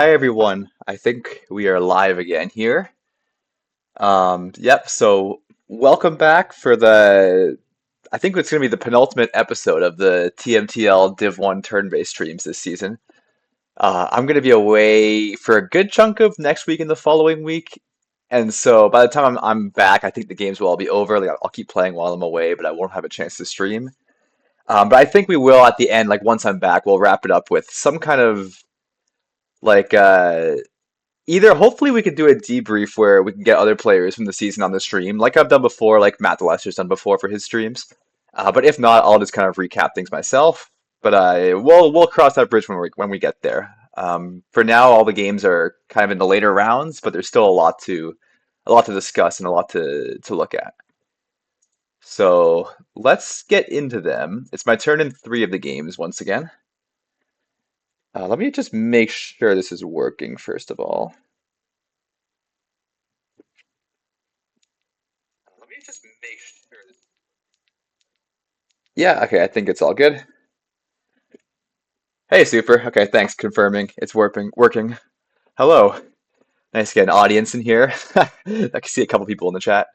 Hi everyone. I think we are live again here. Yep, so welcome back for I think it's going to be the penultimate episode of the TMTL Div 1 turn-based streams this season. I'm going to be away for a good chunk of next week and the following week. And so by the time I'm back, I think the games will all be over. Like I'll keep playing while I'm away, but I won't have a chance to stream. But I think we will at the end, like once I'm back, we'll wrap it up with some kind of like either hopefully we could do a debrief where we can get other players from the season on the stream, like I've done before, like Matt DeLester's done before for his streams. But if not, I'll just kind of recap things myself. But we'll cross that bridge when we get there. For now, all the games are kind of in the later rounds, but there's still a lot to discuss and a lot to look at. So let's get into them. It's my turn in three of the games once again. Let me just make sure this is working first of all. Let me just make sure. Yeah, okay, I think it's all good. Hey, super. Okay, thanks. Confirming. It's working. Hello. Nice to get an audience in here. I can see a couple people in the chat.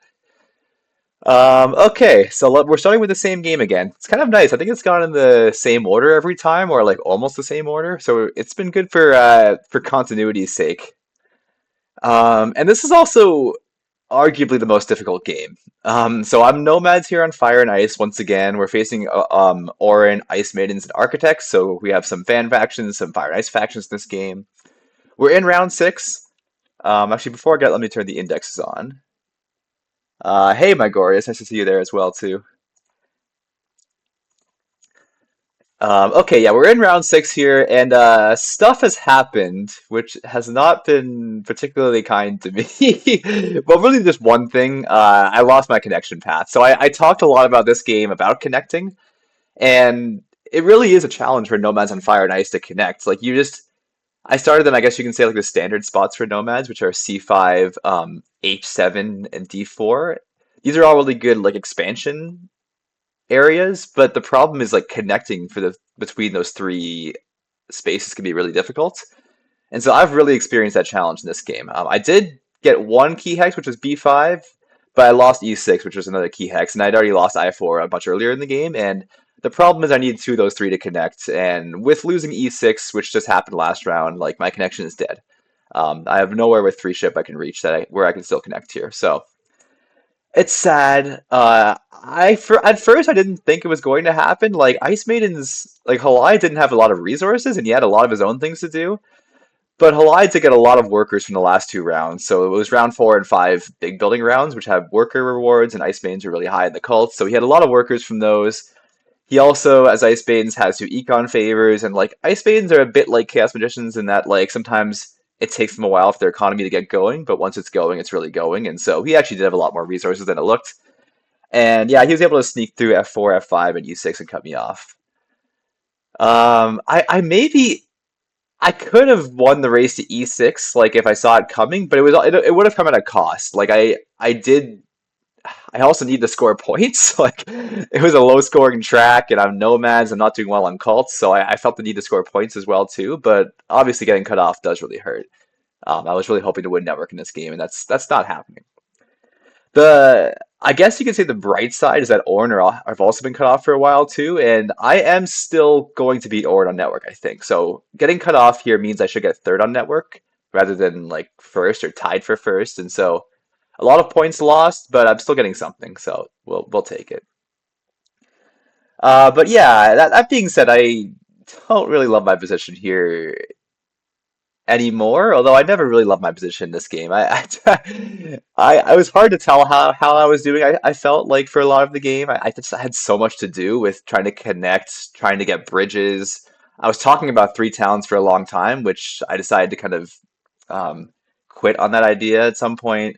Okay, so we're starting with the same game again. It's kind of nice. I think it's gone in the same order every time, or like almost the same order. So it's been good for continuity's sake. And this is also arguably the most difficult game. So I'm Nomads here on Fire and Ice once again. We're facing Orin, Ice Maidens, and Architects. So we have some fan factions, some Fire and Ice factions in this game. We're in round six. Actually, before I get, let me turn the indexes on. Hey, my Gorius, nice to see you there as well too. Okay, yeah, we're in round six here, and stuff has happened, which has not been particularly kind to me. Well, really, just one thing. I lost my connection path. So I talked a lot about this game, about connecting, and it really is a challenge for Nomads on Fire and Ice to connect. Like, I started them, I guess you can say, like the standard spots for Nomads, which are C5, H7, and D4. These are all really good, like, expansion areas, but the problem is like connecting for the between those three spaces can be really difficult. And so I've really experienced that challenge in this game. I did get one key hex, which was B5, but I lost E6, which was another key hex, and I'd already lost I4 a much earlier in the game. And the problem is I need two of those three to connect, and with losing E6, which just happened last round, like my connection is dead. I have nowhere with three ship I can reach where I can still connect here. So it's sad. At first I didn't think it was going to happen. Like Ice Maiden's like Halai didn't have a lot of resources and he had a lot of his own things to do. But Halai did get a lot of workers from the last two rounds. So it was round four and five big building rounds, which have worker rewards, and Ice Maidens are really high in the cults. So he had a lot of workers from those. He also, as Ice Maidens, has two econ favors, and like Ice Maidens are a bit like Chaos Magicians in that like sometimes it takes them a while for their economy to get going, but once it's going, it's really going. And so he actually did have a lot more resources than it looked. And yeah, he was able to sneak through F4, F5, and E6 and cut me off. I maybe I could have won the race to E6, like if I saw it coming, but it would have come at a cost. Like I also need to score points. Like it was a low scoring track, and I'm Nomads. I'm not doing well on cults, so I felt the need to score points as well too. But obviously, getting cut off does really hurt. I was really hoping to win network in this game, and that's not happening. I guess you could say the bright side is that Ornn have also been cut off for a while too, and I am still going to beat Ornn on network, I think. So getting cut off here means I should get third on network rather than like first or tied for first, and so a lot of points lost, but I'm still getting something, so we'll take it. But yeah, that being said, I don't really love my position here anymore. Although I never really loved my position in this game. I was hard to tell how I was doing. I felt like for a lot of the game, I just had so much to do with trying to connect, trying to get bridges. I was talking about three towns for a long time, which I decided to kind of um, quit on that idea at some point.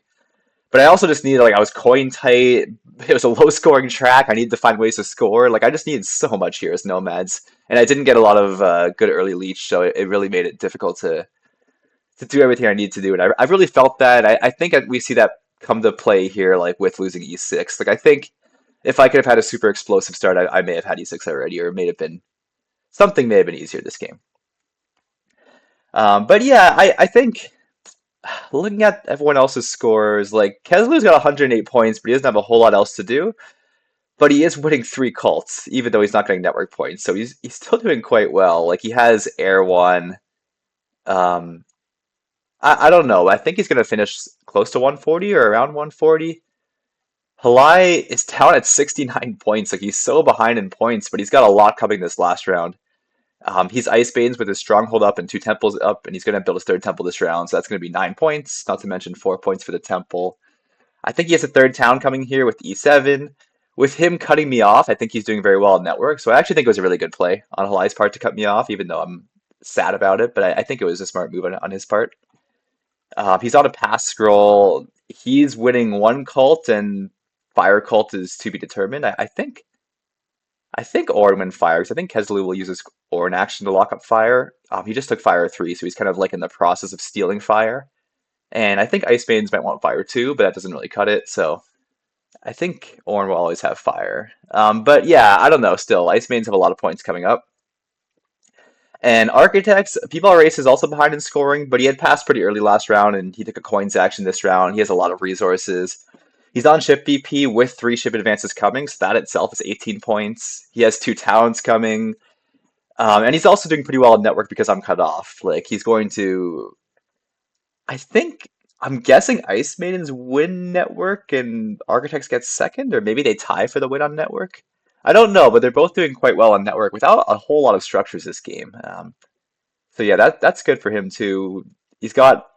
But I also just needed, like, I was coin tight. It was a low scoring track. I needed to find ways to score. Like, I just needed so much here as Nomads. And I didn't get a lot of good early leech, so it really made it difficult to do everything I need to do. And I really felt that. I think we see that come to play here, like with losing E6. Like I think if I could have had a super explosive start, I may have had E6 already, or it may have been something may have been easier this game. But yeah, I think looking at everyone else's scores, like Kesler's got 108 points, but he doesn't have a whole lot else to do. But he is winning three cults, even though he's not getting network points. So he's still doing quite well. Like he has Air One. Um, I don't know. I think he's gonna finish close to 140 or around 140. Halai is down at 69 points. Like he's so behind in points, but he's got a lot coming this last round. He's Ice Banes with his Stronghold up and two Temples up, and he's going to build his third Temple this round, so that's going to be 9 points, not to mention 4 points for the Temple. I think he has a third town coming here with E7. With him cutting me off, I think he's doing very well on Network, so I actually think it was a really good play on Halai's part to cut me off, even though I'm sad about it, but I think it was a smart move on his part. He's on a pass scroll. He's winning one cult, and Fire Cult is to be determined. I think Ornn win fire because I think Keslu will use his Ornn action to lock up fire. He just took fire 3, so he's kind of like in the process of stealing fire. And I think Ice Maidens might want fire too, but that doesn't really cut it. So I think Ornn will always have fire. But yeah, I don't know. Still, Ice Maidens have a lot of points coming up. And Architects, People Race is also behind in scoring, but he had passed pretty early last round, and he took a coins action this round. He has a lot of resources. He's on ship VP with 3 ship advances coming, so that itself is 18 points. He has 2 talents coming. And he's also doing pretty well in network because I'm cut off. Like he's going to, I think, I'm guessing Ice Maidens win network and Architects get second, or maybe they tie for the win on network. I don't know, but they're both doing quite well on network without a whole lot of structures this game. So yeah, that's good for him too. He's got,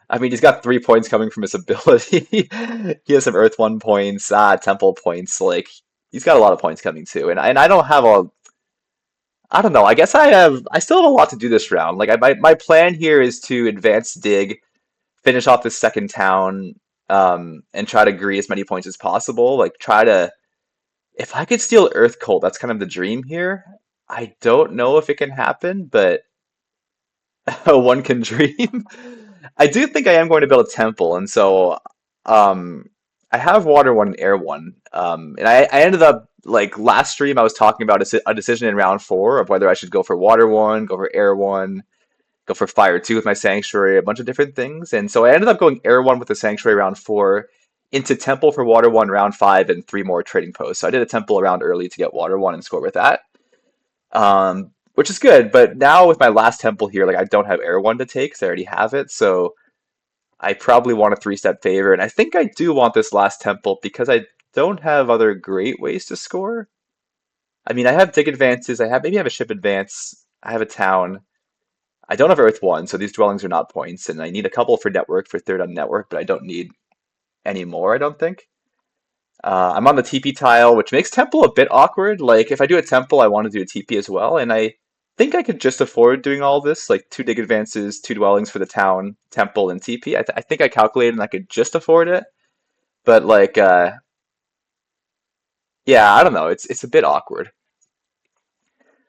I mean, he's got 3 points coming from his ability. He has some Earth One points, Temple points. Like he's got a lot of points coming too, and I don't have a I don't know. I guess I still have a lot to do this round. Like my plan here is to advance dig, finish off this second town, and try to agree as many points as possible. Like try to if I could steal Earth Cult, that's kind of the dream here. I don't know if it can happen, but one can dream. I do think I am going to build a temple, and so um, I have water one and air one. And I ended up like last stream I was talking about a decision in round 4 of whether I should go for water one, go for air one, go for fire two with my sanctuary, a bunch of different things. And so I ended up going air one with the sanctuary round 4, into temple for water one round 5, and 3 more trading posts. So I did a temple around early to get water one and score with that. Which is good, but now with my last temple here, like I don't have air one to take because I already have it, so I probably want a 3-step favor, and I think I do want this last temple because I don't have other great ways to score. I mean, I have dig advances, maybe I have a ship advance, I have a town. I don't have Earth 1, so these dwellings are not points, and I need a couple for network for third on network, but I don't need any more, I don't think. I'm on the TP tile, which makes temple a bit awkward. Like, if I do a temple, I want to do a TP as well, and I think I could just afford doing all this, like 2 dig advances, 2 dwellings for the town, temple, and TP. I think I calculated and I could just afford it, but like, yeah, I don't know. It's a bit awkward.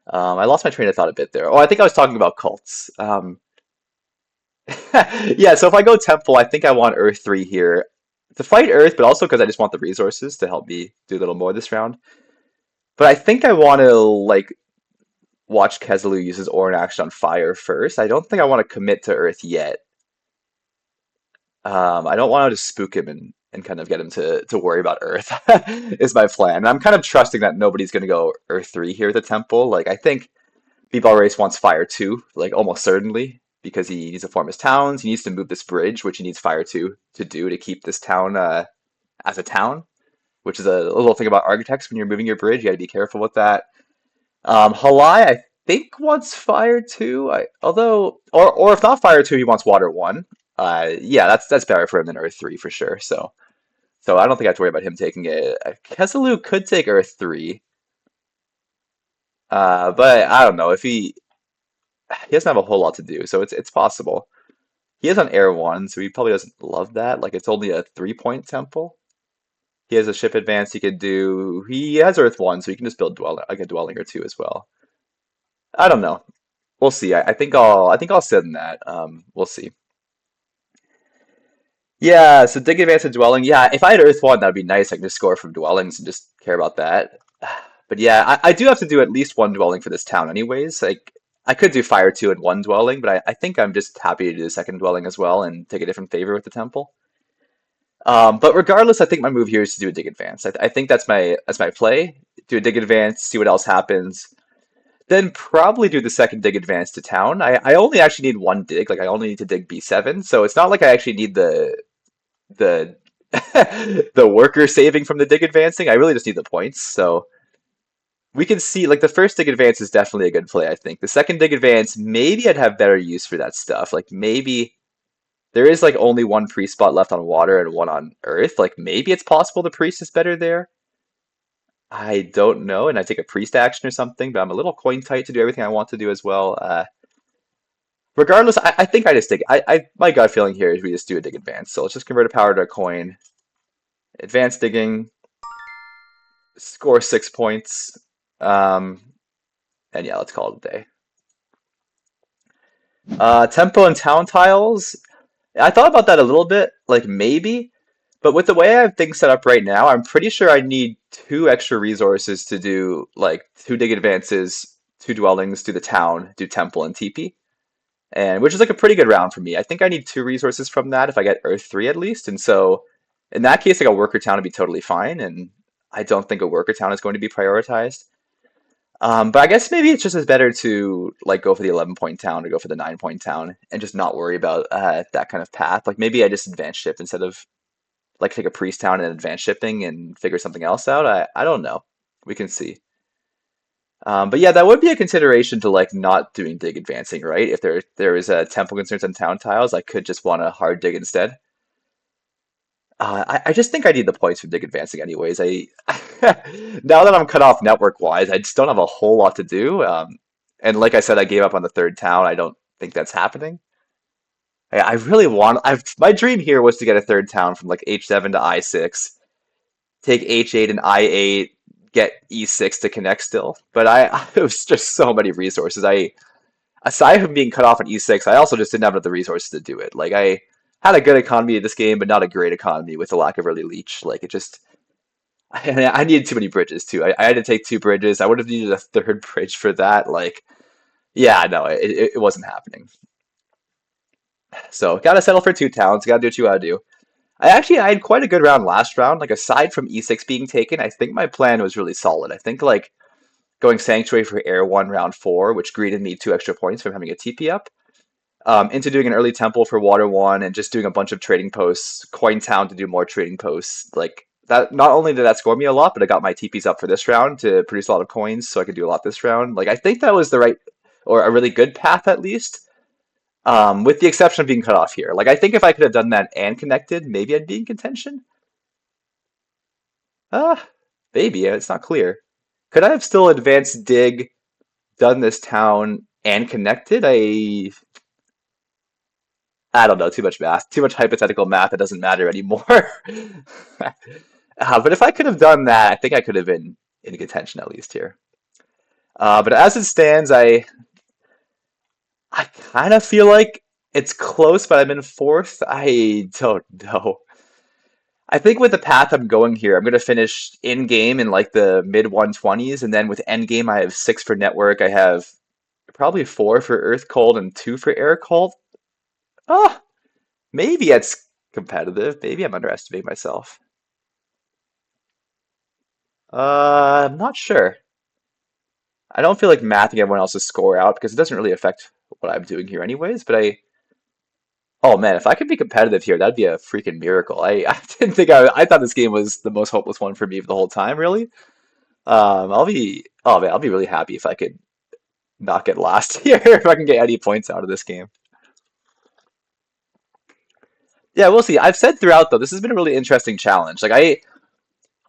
I lost my train of thought a bit there. Oh, I think I was talking about cults. Yeah, so if I go temple, I think I want Earth 3 here to fight Earth, but also because I just want the resources to help me do a little more this round. But I think I want to like watch Keselu use his Orin action on fire first. I don't think I want to commit to Earth yet. I don't want to just spook him and kind of get him to worry about Earth is my plan. And I'm kind of trusting that nobody's going to go Earth 3 here at the temple. Like I think B-Ball Race wants fire 2, like almost certainly, because he needs to form his towns. He needs to move this bridge, which he needs fire 2 to do to keep this town as a town, which is a little thing about architects. When you're moving your bridge, you got to be careful with that. Halai, I think wants fire 2. Or if not fire 2, he wants water 1. Yeah, that's better for him than Earth 3 for sure. So I don't think I have to worry about him taking it. Keselu could take Earth 3. But I don't know if he doesn't have a whole lot to do, so it's possible. He is on Air 1, so he probably doesn't love that. Like it's only a 3-point temple. He has a ship advance he could do. He has Earth 1, so he can just build like a dwelling or 2 as well. I don't know. We'll see. I think I'll sit in that. We'll see. Yeah, so dig advance and dwelling. Yeah, if I had Earth 1, that'd be nice. I can just score from dwellings and just care about that. But yeah, I do have to do at least one dwelling for this town anyways. Like I could do fire two in one dwelling, but I think I'm just happy to do the second dwelling as well and take a different favor with the temple. But regardless, I think my move here is to do a dig advance. I think that's my play. Do a dig advance, see what else happens. Then probably do the second dig advance to town. I only actually need one dig, like I only need to dig B7, so it's not like I actually need the the worker saving from the dig advancing. I really just need the points. So we can see like the first dig advance is definitely a good play, I think. The second dig advance, maybe I'd have better use for that stuff. Like maybe there is like only one priest spot left on water and one on earth. Like maybe it's possible the priest is better there. I don't know, and I take a priest action or something, but I'm a little coin tight to do everything I want to do as well. Regardless, I think I just dig. My gut feeling here is we just do a dig advance. So let's just convert a power to a coin. Advanced digging, score 6 points. Um, and yeah, let's call it a day. Tempo and town tiles. I thought about that a little bit, like maybe, but with the way I have things set up right now, I'm pretty sure I need two extra resources to do like two dig advances, two dwellings, do the town, do temple and TP, and which is like a pretty good round for me. I think I need two resources from that if I get Earth 3 at least, and so in that case, like a worker town would be totally fine, and I don't think a worker town is going to be prioritized. But I guess maybe it's just as better to like go for the 11-point town or go for the 9-point town and just not worry about that kind of path. Like maybe I just advance shift instead of like take a priest town and advance shipping and figure something else out. I don't know. We can see. But yeah, that would be a consideration to like not doing dig advancing, right? If there is a temple concerns on town tiles, I could just want to hard dig instead. I just think I need the points for dig advancing anyways. I now that I'm cut off network wise, I just don't have a whole lot to do. And like I said, I gave up on the third town. I don't think that's happening. I really want. My dream here was to get a third town from like H7 to I6, take H8 and I8, get E6 to connect still. But it was just so many resources. Aside from being cut off on E6, I also just didn't have the resources to do it. Like I had a good economy in this game, but not a great economy with the lack of early leech. Like it just, I needed too many bridges too. I had to take two bridges. I would have needed a third bridge for that. Like, yeah, no, it wasn't happening. So gotta settle for two towns. Gotta do what you gotta do. I had quite a good round last round. Like aside from E6 being taken, I think my plan was really solid. I think like going Sanctuary for Air 1 round 4, which greeted me 2 extra points from having a TP up, into doing an early temple for Water 1 and just doing a bunch of trading posts, Coin Town to do more trading posts. Like that, not only did that score me a lot, but I got my TPs up for this round to produce a lot of coins so I could do a lot this round. Like I think that was the right or a really good path at least. With the exception of being cut off here. Like I think if I could have done that and connected, maybe I'd be in contention. Ah, maybe it's not clear. Could I have still advanced dig, done this town, and connected? I don't know. Too much math. Too much hypothetical math that doesn't matter anymore. But if I could have done that, I think I could have been in contention at least here. But as it stands, I kind of feel like it's close, but I'm in fourth. I don't know. I think with the path I'm going here, I'm going to finish in game in like the mid 120s, and then with end game, I have six for network. I have probably four for Earth Cold and two for Air Cold. Oh, maybe it's competitive. Maybe I'm underestimating myself. I'm not sure. I don't feel like mathing everyone else's score out because it doesn't really affect what I'm doing here anyways, but oh man, if I could be competitive here, that'd be a freaking miracle. I didn't think I thought this game was the most hopeless one for me the whole time, really. Oh man, I'll be really happy if I could not get last here, if I can get any points out of this game. Yeah, we'll see. I've said throughout though, this has been a really interesting challenge. Like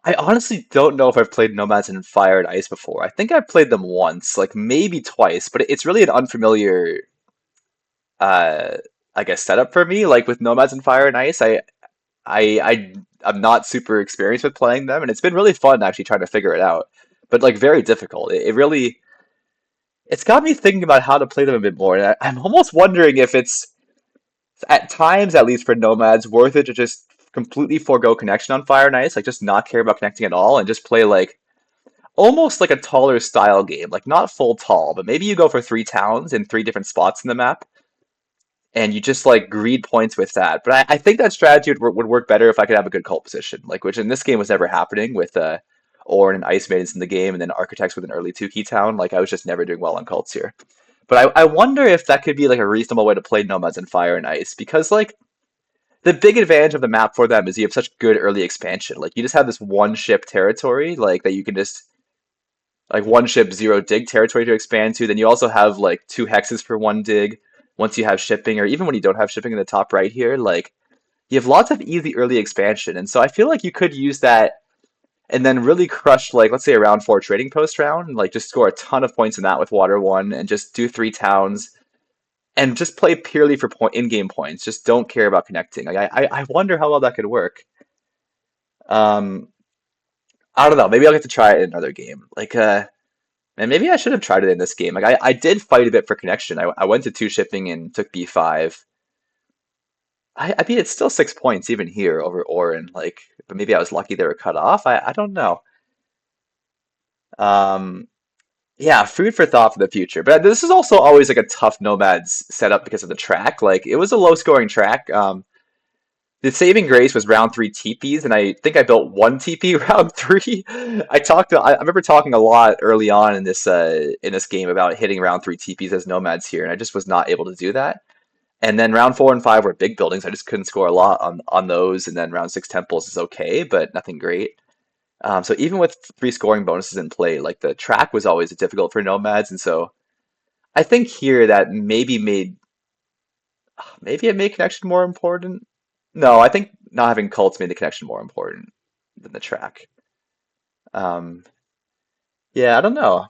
I honestly don't know if I've played Nomads in Fire and Ice before. I think I've played them once, like maybe twice, but it's really an unfamiliar uh I guess setup for me. Like with Nomads in Fire and Ice, I'm not super experienced with playing them, and it's been really fun actually trying to figure it out. But like very difficult. It really it's got me thinking about how to play them a bit more. And I'm almost wondering if it's at times, at least for Nomads, worth it to just completely forego connection on Fire and Ice, like just not care about connecting at all and just play like almost like a taller style game, like not full tall, but maybe you go for three towns in three different spots in the map, and you just like greed points with that. But I think that strategy would work better if I could have a good cult position, like which in this game was never happening with Ornn and Ice Maidens in the game, and then Architects with an early two key town. Like I was just never doing well on cults here. But I wonder if that could be like a reasonable way to play Nomads in Fire and Ice, because like the big advantage of the map for them is you have such good early expansion. Like you just have this one ship territory, like that you can just like one ship zero dig territory to expand to. Then you also have like two hexes for one dig once you have shipping, or even when you don't have shipping in the top right here, like you have lots of easy early expansion. And so I feel like you could use that and then really crush like let's say a round four trading post round, like just score a ton of points in that with water one and just do three towns and just play purely for point in-game points. Just don't care about connecting. Like I wonder how well that could work. Um, I don't know. Maybe I'll get to try it in another game. And maybe I should have tried it in this game. Like I did fight a bit for connection. I went to two shipping and took B5. I mean it's still 6 points even here over Orin. Like, but maybe I was lucky they were cut off. I don't know. Um, yeah, food for thought for the future. But this is also always like a tough Nomads setup because of the track. Like it was a low scoring track. The saving grace was round three TPs, and I think I built one TP round three. I remember talking a lot early on in this game about hitting round three TPs as nomads here, and I just was not able to do that. And then round four and five were big buildings. I just couldn't score a lot on those. And then round six temples is okay, but nothing great. So even with three scoring bonuses in play, like the track was always difficult for nomads, and so I think here that maybe it made connection more important. No, I think not having cults made the connection more important than the track. Um, yeah, I don't know.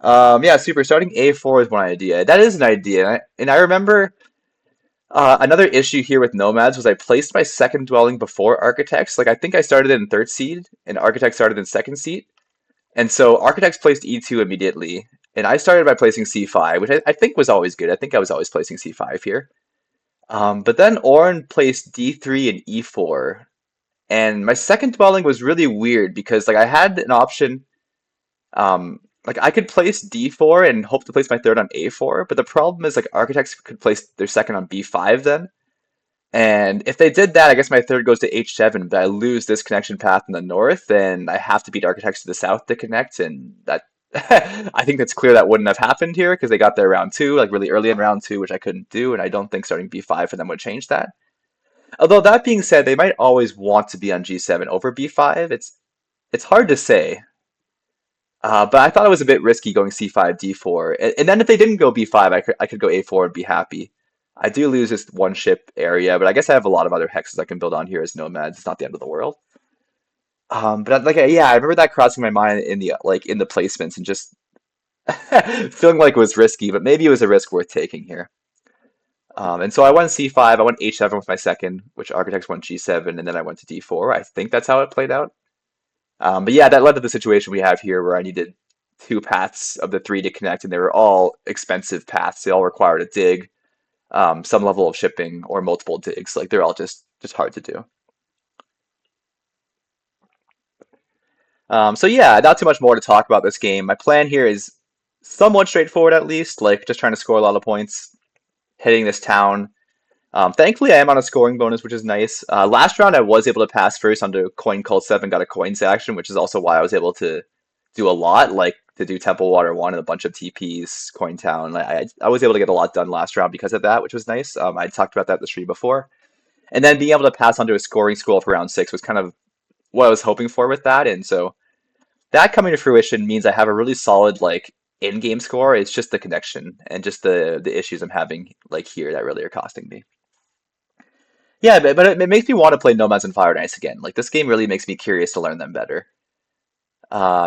Yeah, super. Starting A4 is one idea. That is an idea. And I remember another issue here with Nomads was I placed my second dwelling before Architects. Like I think I started in third seed and Architects started in second seed. And so Architects placed E2 immediately. And I started by placing C5, which I think was always good. I think I was always placing C5 here. But then Ornn placed D3 and E4. And my second dwelling was really weird because like I had an option, like I could place D4 and hope to place my third on A4, but the problem is like architects could place their second on B5 then. And if they did that, I guess my third goes to H7, but I lose this connection path in the north, and I have to beat architects to the south to connect, and that I think that's clear that wouldn't have happened here because they got there round two, like really early in round two, which I couldn't do, and I don't think starting B5 for them would change that. Although that being said, they might always want to be on G7 over B5. It's hard to say. But I thought it was a bit risky going C5, D4. And then if they didn't go B5, I could go A4 and be happy. I do lose this one ship area, but I guess I have a lot of other hexes I can build on here as nomads. It's not the end of the world. But like yeah, I remember that crossing my mind in the placements and just feeling like it was risky, but maybe it was a risk worth taking here. And so I went C5, I went H7 with my second, which architects went G7, and then I went to D4. I think that's how it played out. But yeah, that led to the situation we have here where I needed two paths of the three to connect, and they were all expensive paths. They all required a dig, some level of shipping, or multiple digs. Like they're all just hard to do. So yeah, not too much more to talk about this game. My plan here is somewhat straightforward at least, like just trying to score a lot of points, hitting this town. Thankfully, I am on a scoring bonus, which is nice. Last round, I was able to pass first onto Coin Cult 7, got a coins action, which is also why I was able to do a lot, like to do Temple Water 1 and a bunch of TPs, Coin Town. I was able to get a lot done last round because of that, which was nice. I talked about that in the stream before. And then being able to pass onto a scoring scroll for round 6 was kind of what I was hoping for with that. And so that coming to fruition means I have a really solid, like, in-game score. It's just the connection and just the issues I'm having, like, here that really are costing me. Yeah, but it makes me want to play Nomads and Fire and Ice again. Like this game really makes me curious to learn them better.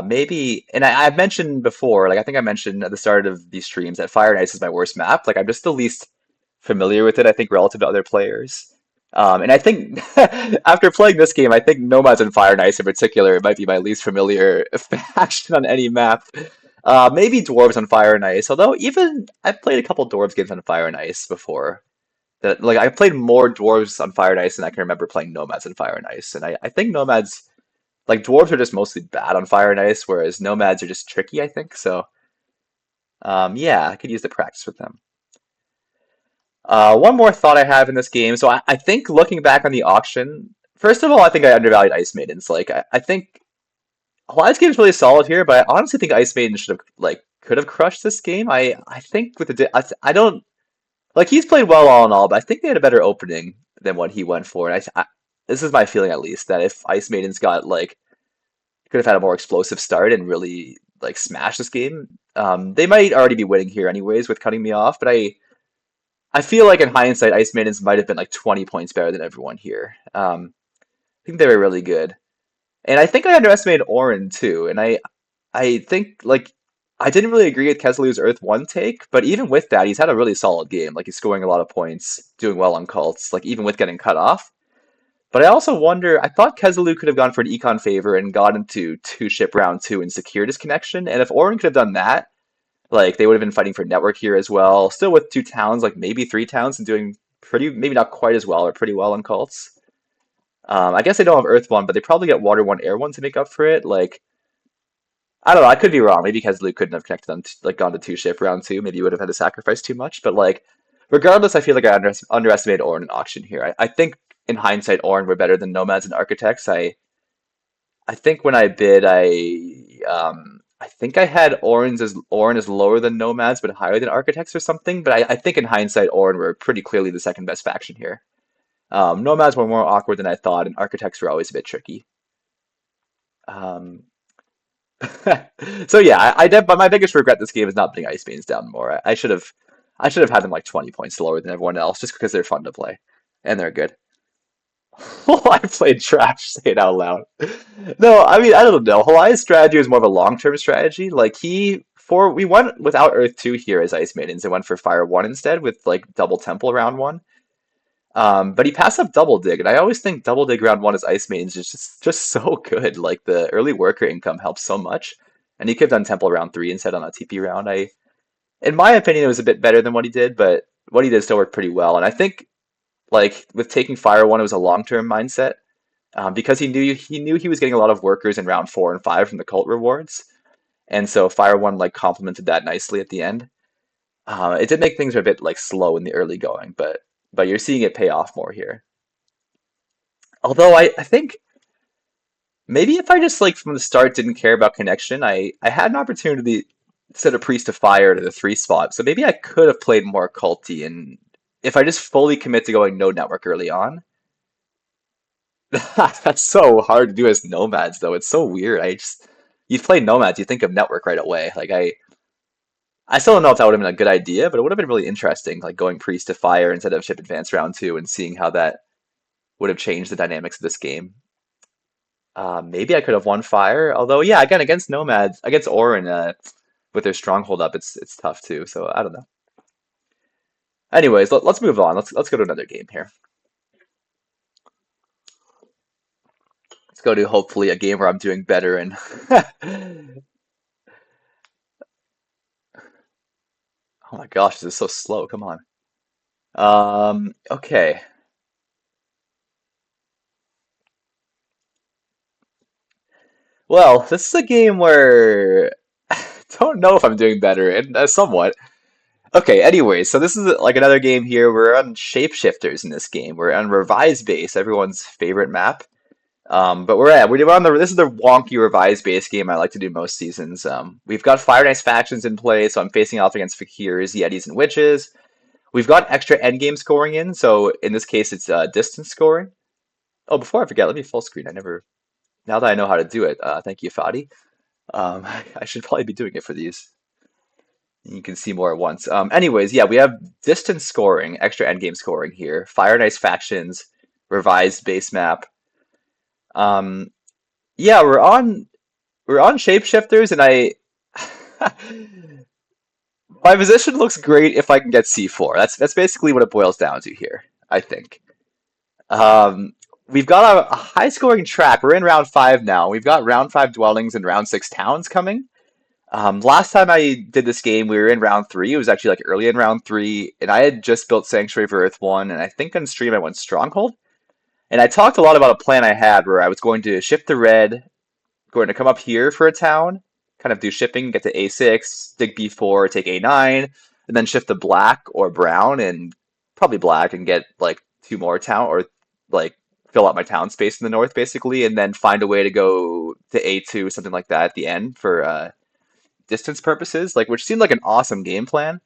Maybe, and I've mentioned before, like I think I mentioned at the start of these streams that Fire and Ice is my worst map. Like I'm just the least familiar with it, I think, relative to other players. And I think after playing this game, I think Nomads and Fire and Ice in particular might be my least familiar faction on any map. Maybe Dwarves on Fire and Ice, although even I've played a couple Dwarves games on Fire and Ice before. That like I played more dwarves on Fire and Ice than I can remember playing nomads on Fire and Ice, and I think nomads Like dwarves are just mostly bad on fire and ice, whereas nomads are just tricky, I think. So yeah, I could use the practice with them. One more thought I have in this game. So I think looking back on the auction, first of all, I think I undervalued Ice Maidens. Like I think Alliance game is really solid here, but I honestly think Ice Maiden should have like could have crushed this game. I think with I don't like he's played well all in all, but I think they had a better opening than what he went for. And this is my feeling at least that if Ice Maidens got like could have had a more explosive start and really like smash this game, they might already be winning here anyways with cutting me off. But I feel like in hindsight, Ice Maidens might have been like 20 points better than everyone here. I think they were really good. And I think I underestimated Orin too. And I think like I didn't really agree with Keslu's Earth 1 take, but even with that, he's had a really solid game. Like he's scoring a lot of points, doing well on cults, like even with getting cut off. But I also wonder, I thought Keselu could have gone for an econ favor and got into two ship round two and secured his connection. And if Orin could have done that, like they would have been fighting for network here as well. Still with two towns, like maybe three towns, and doing pretty, maybe not quite as well, or pretty well on cults. I guess they don't have Earth one, but they probably get Water one, Air one to make up for it. Like I don't know, I could be wrong. Maybe Keslu couldn't have connected them, like gone to two ship round two. Maybe you would have had to sacrifice too much. But like, regardless, I feel like I underestimated Ornn in auction here. I think in hindsight, Ornn were better than Nomads and Architects. I think when I bid, I think I had Ornn as lower than Nomads, but higher than Architects or something. But I think in hindsight, Ornn were pretty clearly the second best faction here. Nomads were more awkward than I thought, and Architects were always a bit tricky. Um, so yeah, but my biggest regret this game is not putting Ice Beams down more. I should have had them like 20 points lower than everyone else, just because they're fun to play and they're good. I played trash, say it out loud. No, I mean I don't know. Hawaii's strategy is more of a long-term strategy. Like we went without Earth 2 here as Ice Maidens and went for Fire 1 instead with like double Temple round 1. But he passed up Double Dig, and I always think Double Dig round 1 as Ice Maidens is just so good. Like the early worker income helps so much. And he could have done Temple round 3 instead on a TP round. In my opinion, it was a bit better than what he did, but what he did still worked pretty well. And I think like with taking Fire 1, it was a long-term mindset. Because he knew he was getting a lot of workers in round 4 and 5 from the cult rewards. And so Fire 1 like complemented that nicely at the end. It did make things a bit like slow in the early going, but you're seeing it pay off more here. Although I think maybe if I just like from the start didn't care about connection, I had an opportunity to set a priest to fire to the 3 spot. So maybe I could have played more culty, and if I just fully commit to going no network early on. That's so hard to do as nomads though. It's so weird. You play nomads, you think of network right away. Like I still don't know if that would have been a good idea, but it would have been really interesting, like going priest to fire instead of ship advance round 2 and seeing how that would have changed the dynamics of this game. Maybe I could have won fire, although yeah, again against nomads, against Orin, with their stronghold up, it's tough too. So I don't know. Anyways, let's move on. Let's go to another game here. Let's go to hopefully a game where I'm doing better and oh my gosh, this is so slow. Come on. Okay. Well, this is a game where I don't know if I'm doing better, and somewhat. Okay, anyway, so this is like another game here. We're on Shapeshifters in this game. We're on Revised Base, everyone's favorite map. But we're on this is the wonky Revised Base game I like to do most seasons. We've got Fire Nice factions in play, so I'm facing off against Fakirs, Yetis, and Witches. We've got extra endgame scoring in, so in this case it's distance scoring. Oh, before I forget, let me full screen. Now that I know how to do it, thank you, Fadi. I should probably be doing it for these. You can see more at once. Anyways, yeah, we have distance scoring, extra endgame scoring here. Fire Nice factions, revised base map. Yeah, we're on Shapeshifters, and my position looks great if I can get C4. That's basically what it boils down to here, I think. Um, we've got a high scoring track. We're in round 5 now. We've got round 5 dwellings and round 6 towns coming. Last time I did this game, we were in round 3. It was actually like early in round 3, and I had just built Sanctuary for Earth 1, and I think on stream I went Stronghold. And I talked a lot about a plan I had where I was going to shift to red, going to come up here for a town, kind of do shipping, get to A6, dig B4, take A9, and then shift to black or brown and probably black and get like two more town or like fill out my town space in the north basically, and then find a way to go to A2, something like that at the end for distance purposes, like which seemed like an awesome game plan.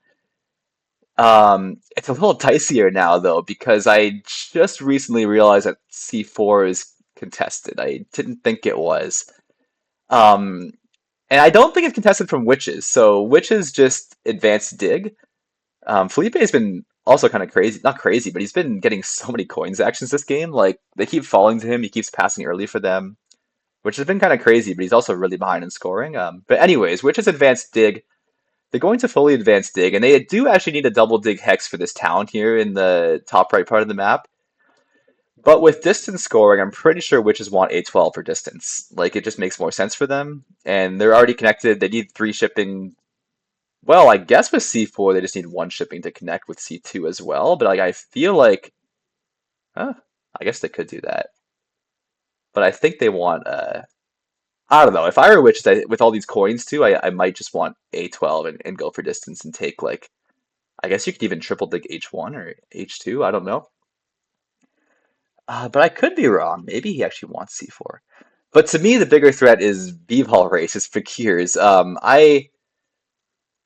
It's a little dicier now though because I just recently realized that C4 is contested. I didn't think it was. Um, and I don't think it's contested from witches. So witches just advanced dig. Felipe has been also kind of crazy, not crazy, but he's been getting so many coins actions this game. Like they keep falling to him. He keeps passing early for them, which has been kind of crazy. But he's also really behind in scoring. But anyways, witches advanced dig. They're going to fully advanced dig, and they do actually need a double dig hex for this town here in the top right part of the map. But with distance scoring, I'm pretty sure witches want A12 for distance. Like, it just makes more sense for them. And they're already connected. They need three shipping. Well, I guess with C4, they just need one shipping to connect with C2 as well. But like, I feel like, huh, I guess they could do that. But I think they want, I don't know. If I were witches, with all these coins too, I might just want A12 and go for distance and take like, I guess you could even triple dig H1 or H2. I don't know. But I could be wrong. Maybe he actually wants C4. But to me, the bigger threat is B-ball race, is Fakirs. I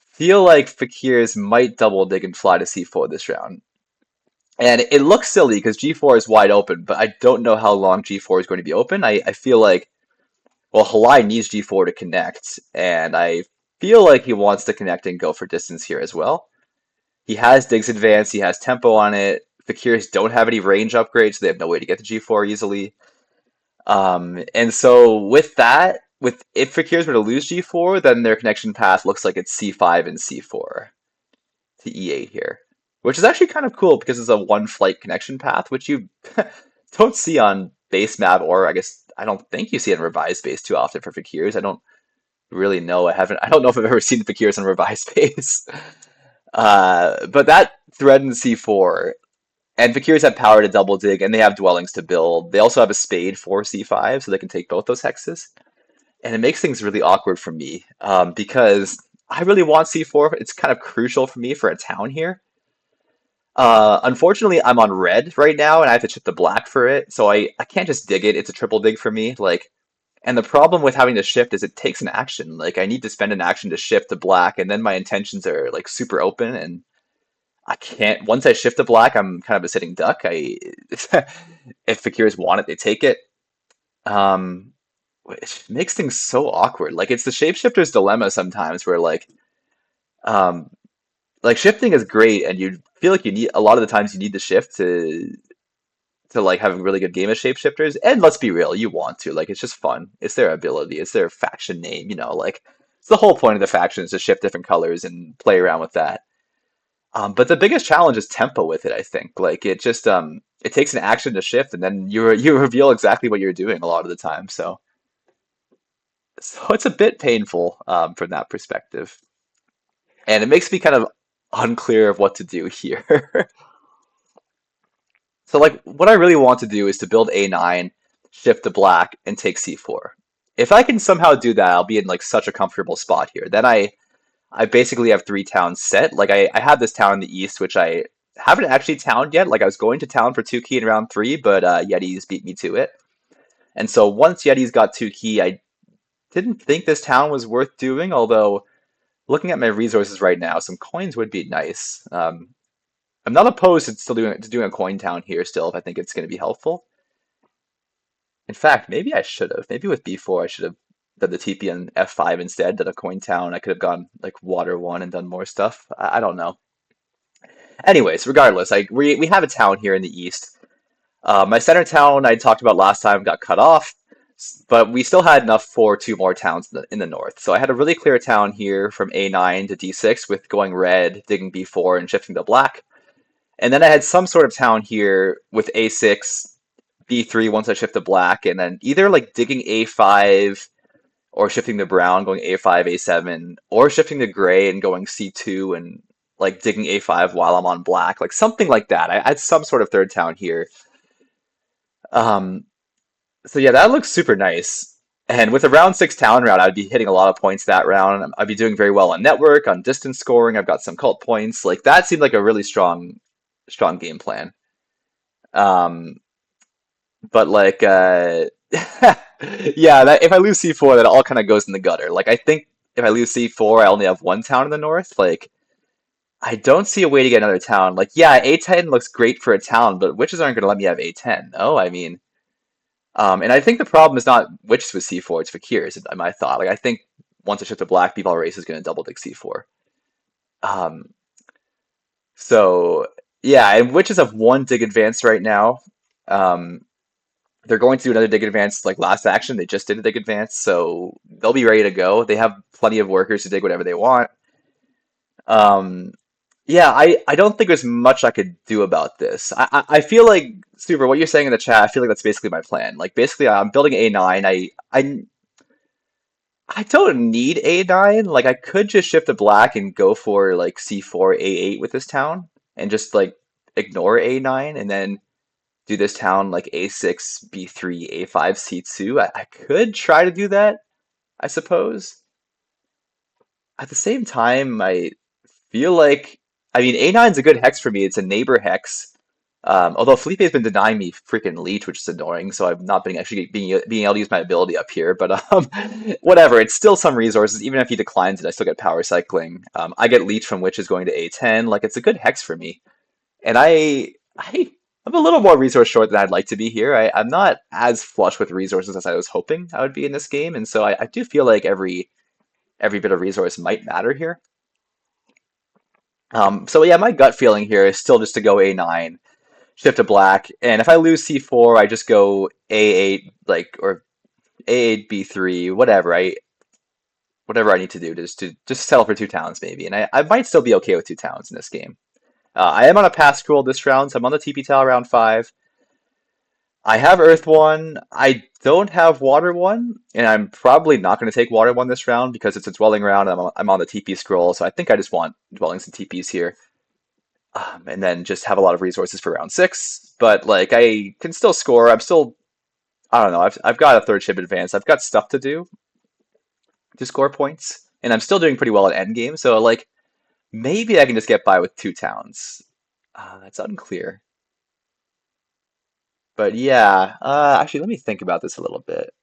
feel like Fakirs might double dig and fly to C4 this round. And it looks silly because G4 is wide open, but I don't know how long G4 is going to be open. I feel like, well, Halai needs G4 to connect, and I feel like he wants to connect and go for distance here as well. He has Diggs Advance, he has Tempo on it. Fakirs don't have any range upgrades, so they have no way to get to G4 easily. And so with that, with if Fakirs were to lose G4, then their connection path looks like it's C5 and C4 to E8 here, which is actually kind of cool because it's a one flight connection path, which you don't see on base map, or I guess I don't think you see it in revised base too often for Fakirs. I don't really know. I don't know if I've ever seen Fakirs in revised base. But that thread in C4 and Fakirs have power to double dig, and they have dwellings to build. They also have a spade for C5, so they can take both those hexes. And it makes things really awkward for me because I really want C4. It's kind of crucial for me for a town here. Unfortunately, I'm on red right now, and I have to chip the black for it, so I can't just dig it. It's a triple dig for me. Like, and the problem with having to shift is it takes an action. Like, I need to spend an action to shift to black, and then my intentions are like super open, and I can't. Once I shift to black, I'm kind of a sitting duck. If Fakirs want it, they take it. Um, which makes things so awkward. Like it's the shapeshifter's dilemma sometimes, where um, like shifting is great, and you feel like you need a lot of the times you need the shift to like have a really good game of shapeshifters. And let's be real, you want to. Like it's just fun. It's their ability. It's their faction name. You know, like it's the whole point of the faction is to shift different colors and play around with that. But the biggest challenge is tempo with it, I think. Like it just it takes an action to shift and then you reveal exactly what you're doing a lot of the time. So it's a bit painful from that perspective. And it makes me kind of unclear of what to do here. So like what I really want to do is to build A9, shift to black, and take C4. If I can somehow do that, I'll be in like such a comfortable spot here. Then I basically have three towns set. Like I have this town in the east, which I haven't actually towned yet. Like I was going to town for two key in round three, but Yetis beat me to it. And so once Yetis got two key, I didn't think this town was worth doing. Although looking at my resources right now, some coins would be nice. I'm not opposed to still doing a coin town here still if I think it's going to be helpful. In fact, maybe I should have. Maybe with B4 I should have done the TP on F5 instead, done a coin town. I could have gone like water one and done more stuff. I don't know. Anyways, regardless, we have a town here in the east. My center town I talked about last time got cut off, but we still had enough for two more towns in the north. So I had a really clear town here from A9 to D6 with going red, digging B4, and shifting to black. And then I had some sort of town here with A6, B3 once I shift to black, and then either like digging A5 or shifting to brown, going A5, A7, or shifting to gray and going C2 and like digging A5 while I'm on black, like something like that. I had some sort of third town here. Um, so yeah, that looks super nice. And with a round six town round, I'd be hitting a lot of points that round. I'd be doing very well on network, on distance scoring. I've got some cult points. Like that seemed like a really strong game plan. Um, but like, yeah, that, if I lose C4, that all kind of goes in the gutter. Like I think if I lose C4, I only have one town in the north. Like I don't see a way to get another town. Like yeah, A10 looks great for a town, but witches aren't going to let me have A10. No, I mean. And I think the problem is not witches with C4, it's Fakirs, in my thought. Like I think once I shift to black, B-ball race is going to double dig C4. Um, so yeah, and witches have one dig advance right now. Um, they're going to do another dig advance like last action. They just did a dig advance, so they'll be ready to go. They have plenty of workers to dig whatever they want. Um, yeah, I don't think there's much I could do about this. I feel like Super, what you're saying in the chat, I feel like that's basically my plan. Like basically I'm building A9. I don't need A9. Like I could just shift to black and go for like C4, A8 with this town and just like ignore A9 and then do this town like A6, B3, A5, C2. I could try to do that, I suppose. At the same time, I feel like I mean A9 is a good hex for me. It's a neighbor hex. Although Felipe's been denying me freaking leech, which is annoying, so I've not been actually being able to use my ability up here. But whatever, it's still some resources. Even if he declines it, I still get power cycling. I get leech from witches going to A10. Like it's a good hex for me, and I'm a little more resource short than I'd like to be here. I'm not as flush with resources as I was hoping I would be in this game, and so I do feel like every bit of resource might matter here. So yeah, my gut feeling here is still just to go A9, shift to black, and if I lose C4, I just go A8, like or A8 B3, whatever I need to do to just settle for two towns maybe, and I might still be okay with two towns in this game. I am on a pass scroll this round, so I'm on the TPTL round 5. I have Earth 1. I don't have Water 1, and I'm probably not going to take Water 1 this round because it's a Dwelling round. I'm on the TP scroll, so I think I just want Dwellings and TPs here. And then just have a lot of resources for round 6. But like I can still score. I don't know. I've got a third ship advance. I've got stuff to do to score points, and I'm still doing pretty well at endgame. So like maybe I can just get by with two towns. That's unclear. But yeah, actually, let me think about this a little bit.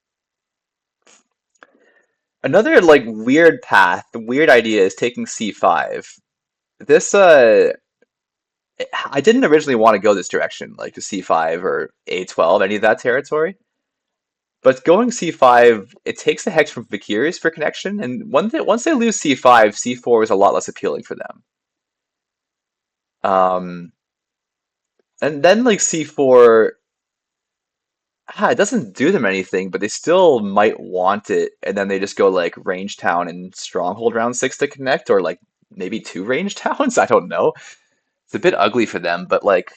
Another like weird path, the weird idea is taking C5. This I didn't originally want to go this direction, like to C5 or A12, any of that territory. But going C5, it takes the hex from Fakirs for connection, and once they lose C5, C4 is a lot less appealing for them. Um, and then like C4, it doesn't do them anything, but they still might want it, and then they just go like range town and stronghold round 6 to connect, or like maybe two range towns. I don't know. It's a bit ugly for them, but like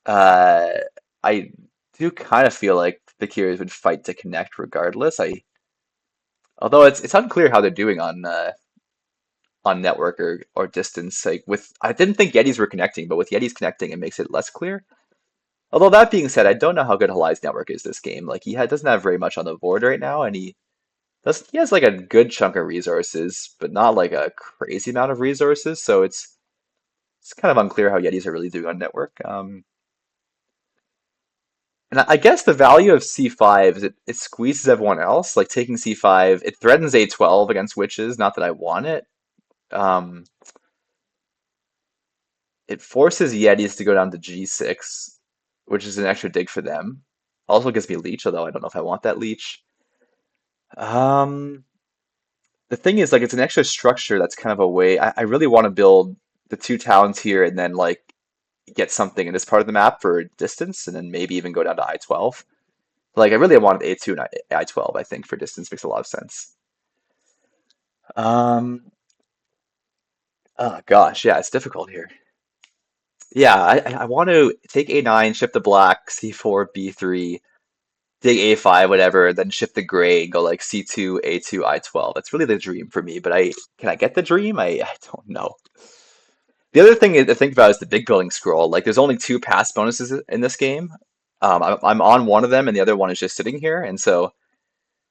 uh, I do kind of feel like the Kiris would fight to connect regardless. Although it's unclear how they're doing on network or distance. Like with I didn't think Yetis were connecting, but with Yetis connecting, it makes it less clear. Although that being said, I don't know how good Halai's network is this game. Like doesn't have very much on the board right now, and he has like a good chunk of resources, but not like a crazy amount of resources. So it's kind of unclear how Yetis are really doing on network. And I guess the value of C5 is it squeezes everyone else. Like taking C5, it threatens A12 against witches. Not that I want it. Um, it forces Yetis to go down to G6, which is an extra dig for them. Also gives me leech, although I don't know if I want that leech. Um, the thing is, like, it's an extra structure that's kind of a way. I really want to build the two towns here and then like get something in this part of the map for distance, and then maybe even go down to I12. Like I really wanted A2 and I12, I think, for distance makes a lot of sense. Um, oh gosh, yeah, it's difficult here. Yeah, I want to take A9, shift the black, C4, B3, dig A5, whatever, then shift the gray and go like C2, A2, I12. That's really the dream for me, but I can I get the dream? I don't know. The other thing to think about is the big building scroll. Like there's only two pass bonuses in this game. I'm on one of them and the other one is just sitting here, and so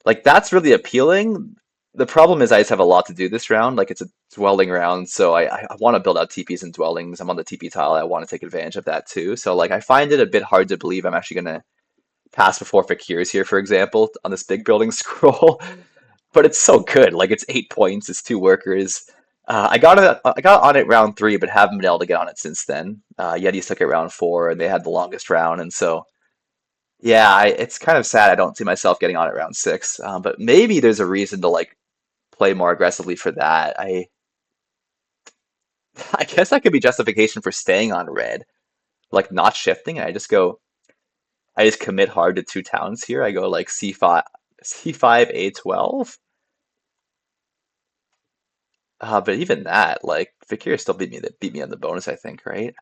Like that's really appealing. The problem is I just have a lot to do this round. Like it's a dwelling round, so I want to build out TPs and dwellings. I'm on the TP tile. I want to take advantage of that too. So like I find it a bit hard to believe I'm actually gonna pass before Fakir's here, for example, on this big building scroll. But it's so good. Like it's 8 points. It's two workers. I got on it round three, but haven't been able to get on it since then. Yetis took it round four, and they had the longest round, and so yeah, it's kind of sad I don't see myself getting on it round six. But maybe there's a reason to like play more aggressively for that. I guess that could be justification for staying on red, like not shifting. I just commit hard to two towns here. I go like C5, A12. But even that, like Fakir still beat me on the bonus, I think, right?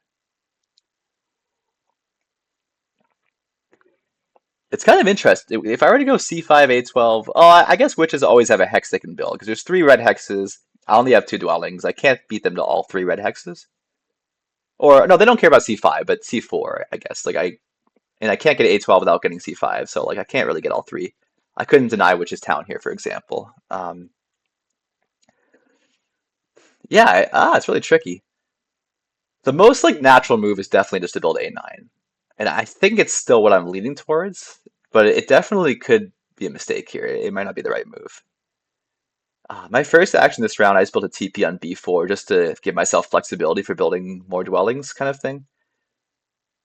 It's kind of interesting. If I were to go C5, A12, oh, I guess witches always have a hex they can build because there's three red hexes. I only have two dwellings. I can't beat them to all three red hexes. Or no, they don't care about C5, but C4, I guess. And I can't get A12 without getting C5, so like I can't really get all three. I couldn't deny witch's town here, for example. Yeah, it's really tricky. The most like natural move is definitely just to build A9. And I think it's still what I'm leaning towards, but it definitely could be a mistake here. It might not be the right move. My first action this round, I just built a TP on B4 just to give myself flexibility for building more dwellings kind of thing.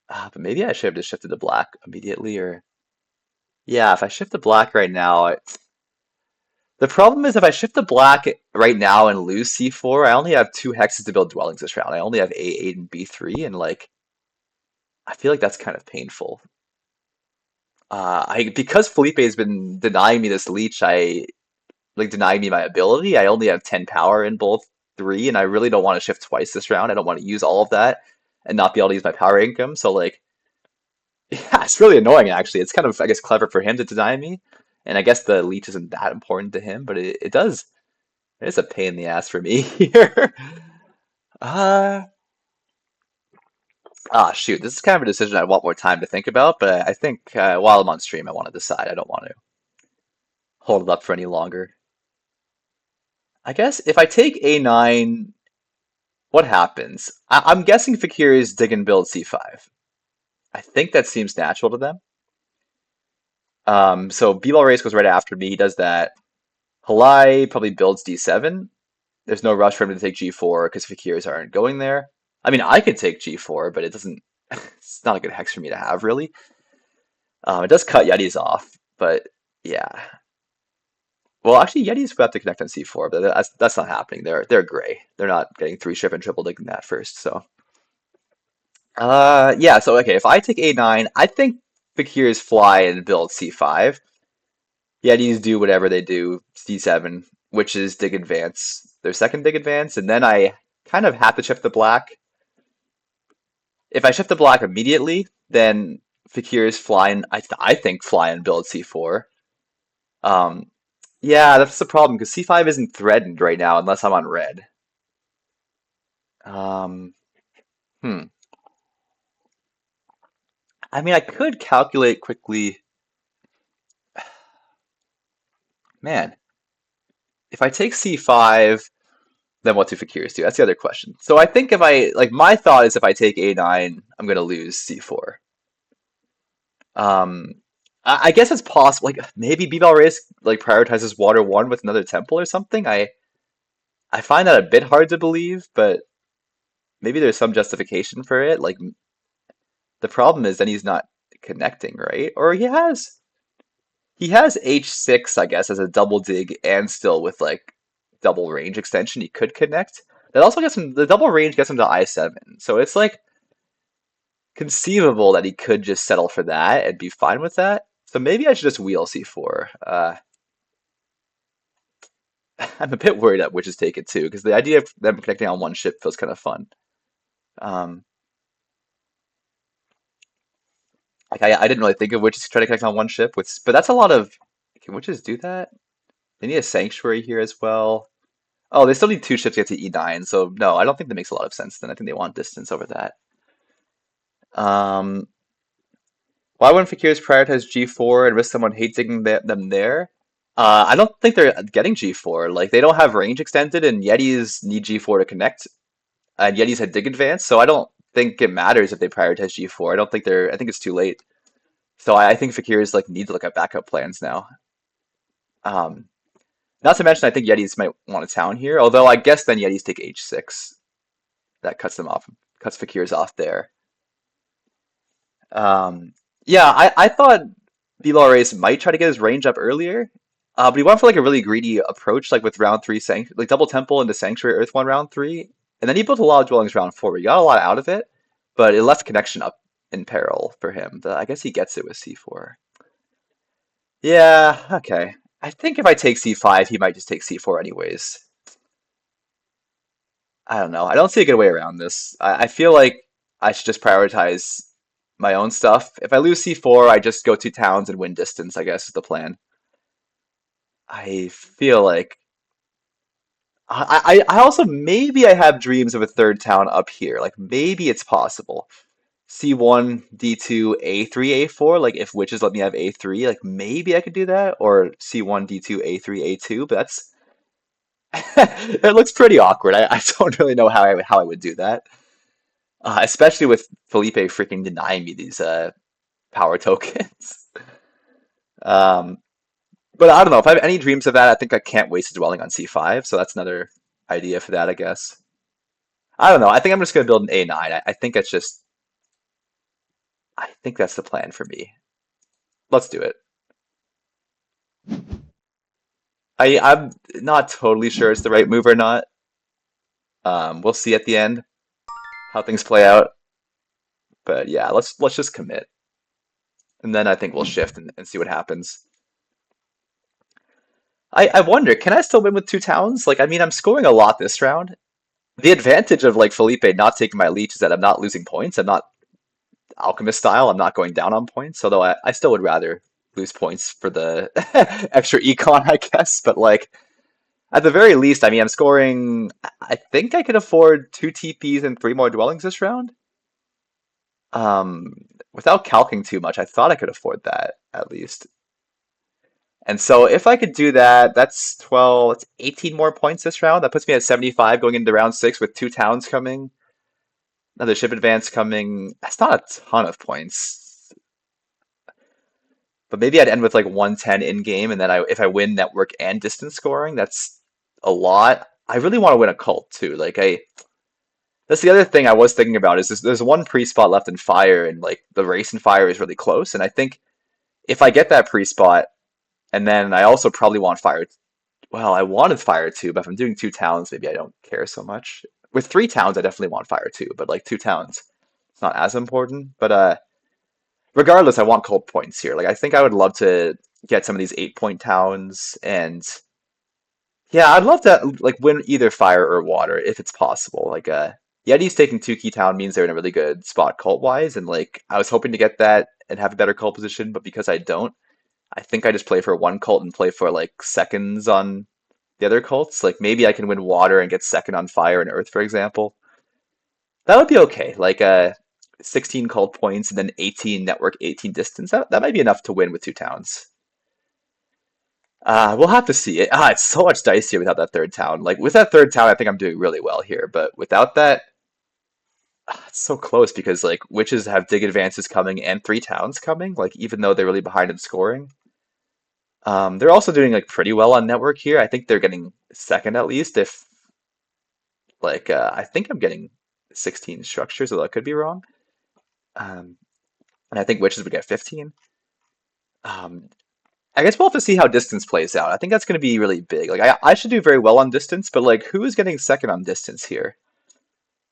But maybe I should have just shifted to black immediately, or yeah, if I shift to black right now, the problem is if I shift to black right now and lose C4, I only have two hexes to build dwellings this round. I only have A8 and B3, and like I feel like that's kind of painful. I because Felipe has been denying me this leech, I like denying me my ability. I only have 10 power in both three, and I really don't want to shift twice this round. I don't want to use all of that and not be able to use my power income. So like, yeah, it's really annoying actually. It's kind of I guess clever for him to deny me, and I guess the leech isn't that important to him, but it does. It's a pain in the ass for me here. Uh, shoot, this is kind of a decision I want more time to think about, but I think while I'm on stream, I want to decide. I don't want to hold it up for any longer. I guess if I take A9, what happens? I'm guessing Fakir is dig and build C5. I think that seems natural to them. So B-Ball Race goes right after me. He does that. Halai probably builds D7. There's no rush for him to take G4 because Fakirs aren't going there. I mean, I could take G4, but it doesn't. It's not a good hex for me to have, really. It does cut Yetis off, but yeah. Well, actually, Yetis would have to connect on C4, but that's not happening. They're gray. They're not getting three ship and triple digging that first. So, yeah. So okay, if I take A9, I think Fakirs fly and build C5. Yetis do whatever they do. C7, which is dig advance, their second dig advance, and then I kind of have to shift the black. If I shift the black immediately, then Fakirs fly and I think fly and build C4. Um, yeah, that's the problem because C5 isn't threatened right now unless I'm on red. Um, hmm. I mean, I could calculate quickly. Man, if I take C5, then what do Fakirs do? That's the other question. So I think if I, like, my thought is if I take A9, I'm going to lose C4. Um, I guess it's possible. Like, maybe B-Ball Race, like, prioritizes Water 1 with another temple or something. I find that a bit hard to believe, but maybe there's some justification for it. Like, the problem is then he's not connecting, right? Or he has H6, I guess, as a double dig and still with like double range extension, he could connect. That also gets him the double range gets him to I7. So it's like conceivable that he could just settle for that and be fine with that. So maybe I should just wheel C4. I'm a bit worried that witches take it too, because the idea of them connecting on one ship feels kind of fun. Um, like I didn't really think of witches trying to connect on one ship with, but that's a lot of. Can witches do that? They need a sanctuary here as well. Oh, they still need two ships to get to E9, so no, I don't think that makes a lot of sense then. I think they want distance over that. Um, why wouldn't Fakirs prioritize G4 and risk someone hate digging them there? I don't think they're getting G4. Like they don't have range extended, and Yetis need G4 to connect, and Yetis had dig advance, so I don't think it matters if they prioritize G4. I don't think they're. I think it's too late. So I think Fakirs like need to look at backup plans now. Um, Not to mention, I think Yetis might want a town here. Although I guess then Yetis take H6. That cuts them off, cuts Fakirs off there. Um, yeah, I thought Race might try to get his range up earlier, but he went for like a really greedy approach, like with round three, like double temple into Sanctuary Earth one round three, and then he built a lot of dwellings round four. He got a lot out of it, but it left connection up in peril for him. I guess he gets it with C4. Yeah, okay. I think if I take C5, he might just take C4 anyways. I don't know. I don't see a good way around this. I feel like I should just prioritize my own stuff. If I lose C4, I just go two towns and win distance, I guess is the plan. I feel like I also maybe I have dreams of a third town up here. Like maybe it's possible. C1, D2, A3, A4. Like if witches let me have A3, like maybe I could do that. Or C1, D2, A3, A2. But that's it looks pretty awkward. I don't really know how I would do that. Especially with Felipe freaking denying me these power tokens. Um, but I don't know if I have any dreams of that. I think I can't waste a dwelling on C5, so that's another idea for that, I guess. I don't know. I think I'm just gonna build an A9. I think it's just. I think that's the plan for me. Let's do it. I'm not totally sure it's the right move or not. We'll see at the end how things play out. But yeah, let's just commit, and then I think we'll shift and see what happens. I wonder, can I still win with two towns? Like, I mean, I'm scoring a lot this round. The advantage of like Felipe not taking my leech is that I'm not losing points. I'm not alchemist style. I'm not going down on points. Although I still would rather lose points for the extra econ, I guess. But like at the very least, I mean, I'm scoring. I think I could afford two TPs and three more dwellings this round. Um, Without calcing too much, I thought I could afford that at least. And so if I could do that, that's 12, that's 18 more points this round. That puts me at 75 going into round six with two towns coming, another ship advance coming. That's not a ton of points, but maybe I'd end with like 110 in game, and then if I win network and distance scoring, that's a lot. I really want to win a cult too. That's the other thing I was thinking about is there's one pre-spot left in fire, and like the race in fire is really close. And I think if I get that pre-spot, and then I also probably want fire. Well, I wanted fire too, but if I'm doing two towns, maybe I don't care so much. With three towns, I definitely want fire too, but like two towns, it's not as important. But regardless, I want cult points here. Like I think I would love to get some of these 8 point towns, and yeah, I'd love to like win either fire or water if it's possible. Like Yeti's taking two key town means they're in a really good spot cult wise, and like I was hoping to get that and have a better cult position, but because I don't, I think I just play for one cult and play for like seconds on the other cults. Like maybe I can win water and get second on fire and earth, for example. That would be okay. Like 16 cult points and then 18 network, 18 distance. That might be enough to win with two towns. We'll have to see it. It's so much dicier without that third town. Like with that third town, I think I'm doing really well here. But without that, it's so close because like witches have dig advances coming and three towns coming. Like even though they're really behind in scoring, they're also doing like pretty well on network here. I think they're getting second at least. If like I think I'm getting 16 structures, although I could be wrong. Um, and I think witches would get 15. Um, I guess we'll have to see how distance plays out. I think that's going to be really big. Like I should do very well on distance, but like who is getting second on distance here?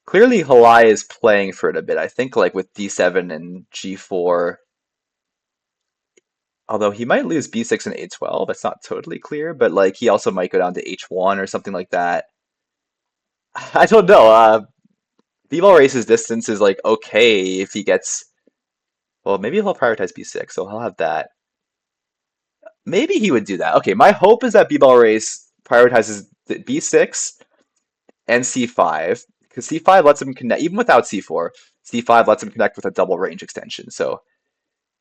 Clearly, Halai is playing for it a bit. I think like with D7 and G4, although he might lose B6 and A12. That's not totally clear, but like he also might go down to H1 or something like that. I don't know. B-ball race's distance is like okay if he gets. Well, maybe he'll prioritize B6, so he'll have that. Maybe he would do that. Okay, my hope is that B-ball race prioritizes the B6 and C5 because C5 lets him connect even without C4. C5 lets him connect with a double range extension. So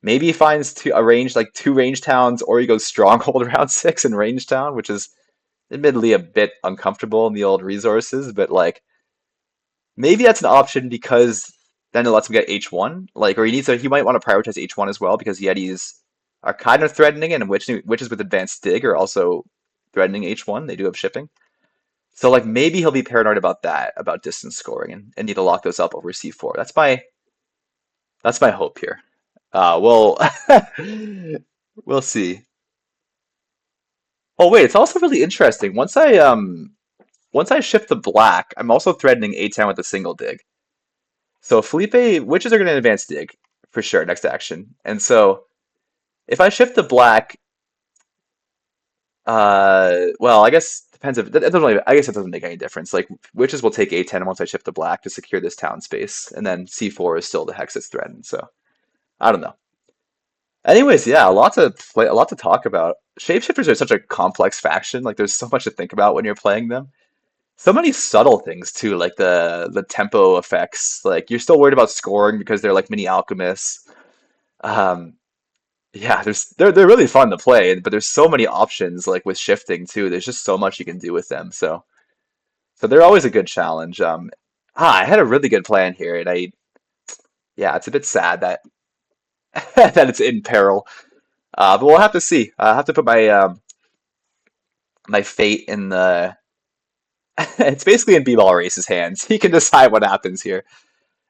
Maybe he finds a range like two range towns, or he goes stronghold round six in range town, which is admittedly a bit uncomfortable in the old resources, but like maybe that's an option because then it lets him get H1. Like, or he might want to prioritize H1 as well because Yetis are kind of threatening it, and witches with advanced dig are also threatening H1. They do have shipping. So like maybe he'll be paranoid about that, about distance scoring, and need to lock those up over C4. That's my hope here. We'll we'll see. Oh wait, it's also really interesting. Once I shift to black, I'm also threatening A10 with a single dig. So Felipe, witches are going to advance dig for sure next action. And so if I shift to black, well, I guess depends if it doesn't really, I guess it doesn't make any difference. Like witches will take A10 once I shift to black to secure this town space, and then C4 is still the hex that's threatened. So I don't know. Anyways, yeah, a lot to talk about. Shapeshifters are such a complex faction. Like there's so much to think about when you're playing them. So many subtle things too, like the tempo effects. Like you're still worried about scoring because they're like mini alchemists. Um, yeah, they're really fun to play, but there's so many options like with shifting too. There's just so much you can do with them. So they're always a good challenge. I had a really good plan here, and yeah, it's a bit sad that that it's in peril. But we'll have to see. I have to put my fate in the. It's basically in B-Ball Race's hands. He can decide what happens here.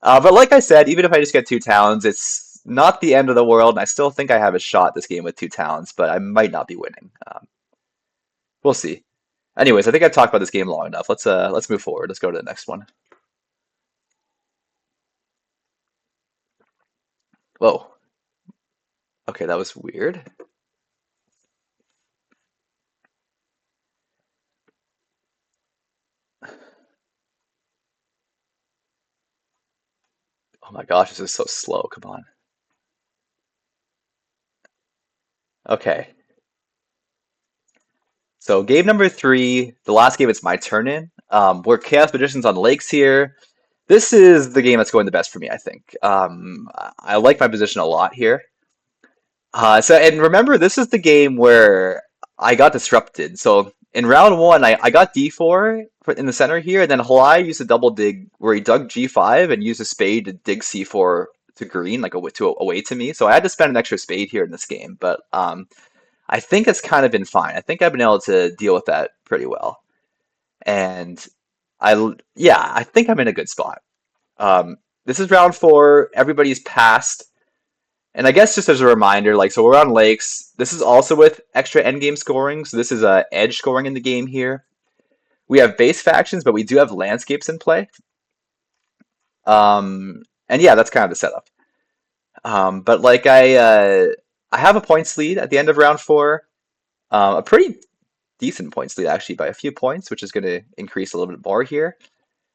But like I said, even if I just get two talents, it's not the end of the world, and I still think I have a shot this game with two talents, but I might not be winning. We'll see. Anyways, I think I've talked about this game long enough. Let's move forward. Let's go to the next one. Whoa. Okay, that was weird. Oh my gosh, this is so slow. Come on. Okay. So game number three, the last game it's my turn in. We're Chaos Magicians on Lakes here. This is the game that's going the best for me, I think. I like my position a lot here. And remember, this is the game where I got disrupted. So in round one, I got D4 in the center here, and then Halai used a double dig where he dug G5 and used a spade to dig C4 to green, like away to me. So I had to spend an extra spade here in this game, but I think it's kind of been fine. I think I've been able to deal with that pretty well. And yeah, I think I'm in a good spot. This is round four. Everybody's passed. And I guess just as a reminder, like, so we're on lakes. This is also with extra endgame scoring. So this is edge scoring in the game here. We have base factions, but we do have landscapes in play. And yeah, that's kind of the setup. But like I have a points lead at the end of round four. A pretty decent points lead actually by a few points, which is going to increase a little bit more here.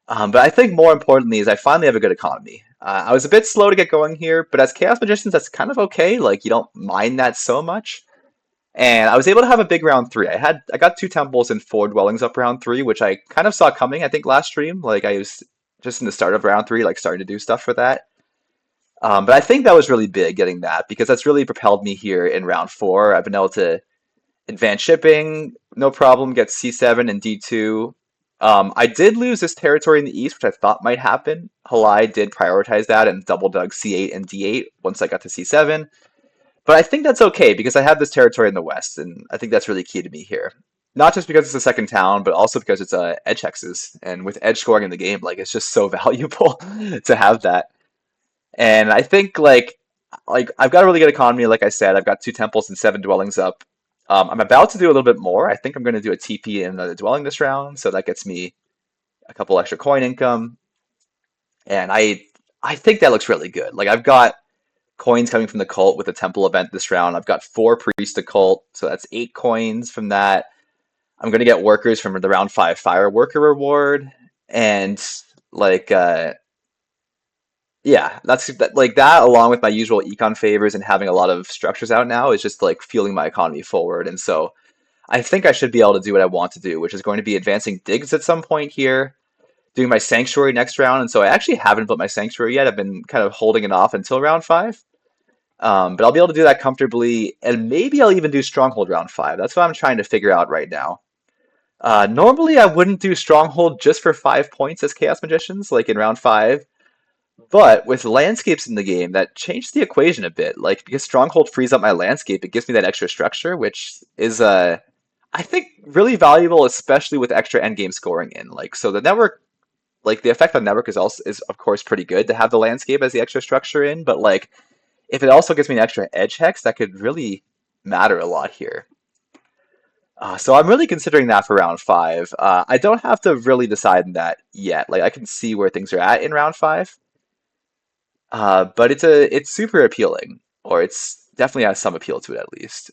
But I think more importantly is I finally have a good economy. I was a bit slow to get going here, but as Chaos Magicians, that's kind of okay. Like you don't mind that so much. And I was able to have a big round three. I got two temples and four dwellings up round three, which I kind of saw coming, I think, last stream. Like I was just in the start of round three, like starting to do stuff for that. But I think that was really big getting that because that's really propelled me here in round four. I've been able to advance shipping, no problem, get C7 and D2. I did lose this territory in the east, which I thought might happen. Halai did prioritize that and double dug C8 and D8 once I got to C7. But I think that's okay because I have this territory in the west, and I think that's really key to me here. Not just because it's a second town, but also because it's edge hexes, and with edge scoring in the game, like it's just so valuable to have that. And I think like I've got a really good economy. Like I said, I've got two temples and seven dwellings up. I'm about to do a little bit more. I think I'm going to do a TP and another dwelling this round, so that gets me a couple extra coin income. And I think that looks really good. Like I've got coins coming from the cult with the temple event this round. I've got four priest to cult, so that's 8 coins from that. I'm going to get workers from the round five fire worker reward, and like yeah, like that along with my usual econ favors and having a lot of structures out now is just like fueling my economy forward. And so I think I should be able to do what I want to do, which is going to be advancing digs at some point here, doing my sanctuary next round. And so I actually haven't built my sanctuary yet. I've been kind of holding it off until round five. But I'll be able to do that comfortably, and maybe I'll even do Stronghold round 5. That's what I'm trying to figure out right now. Normally, I wouldn't do Stronghold just for 5 points as Chaos Magicians, like in round 5. But with landscapes in the game, that changed the equation a bit. Like, because Stronghold frees up my landscape, it gives me that extra structure, which is, I think, really valuable, especially with extra endgame scoring in. Like, so the network, like the effect on network is of course pretty good to have the landscape as the extra structure in, but like if it also gives me an extra edge hex, that could really matter a lot here. So I'm really considering that for round 5. I don't have to really decide on that yet. Like I can see where things are at in round 5, but it's super appealing, or it's definitely has some appeal to it at least.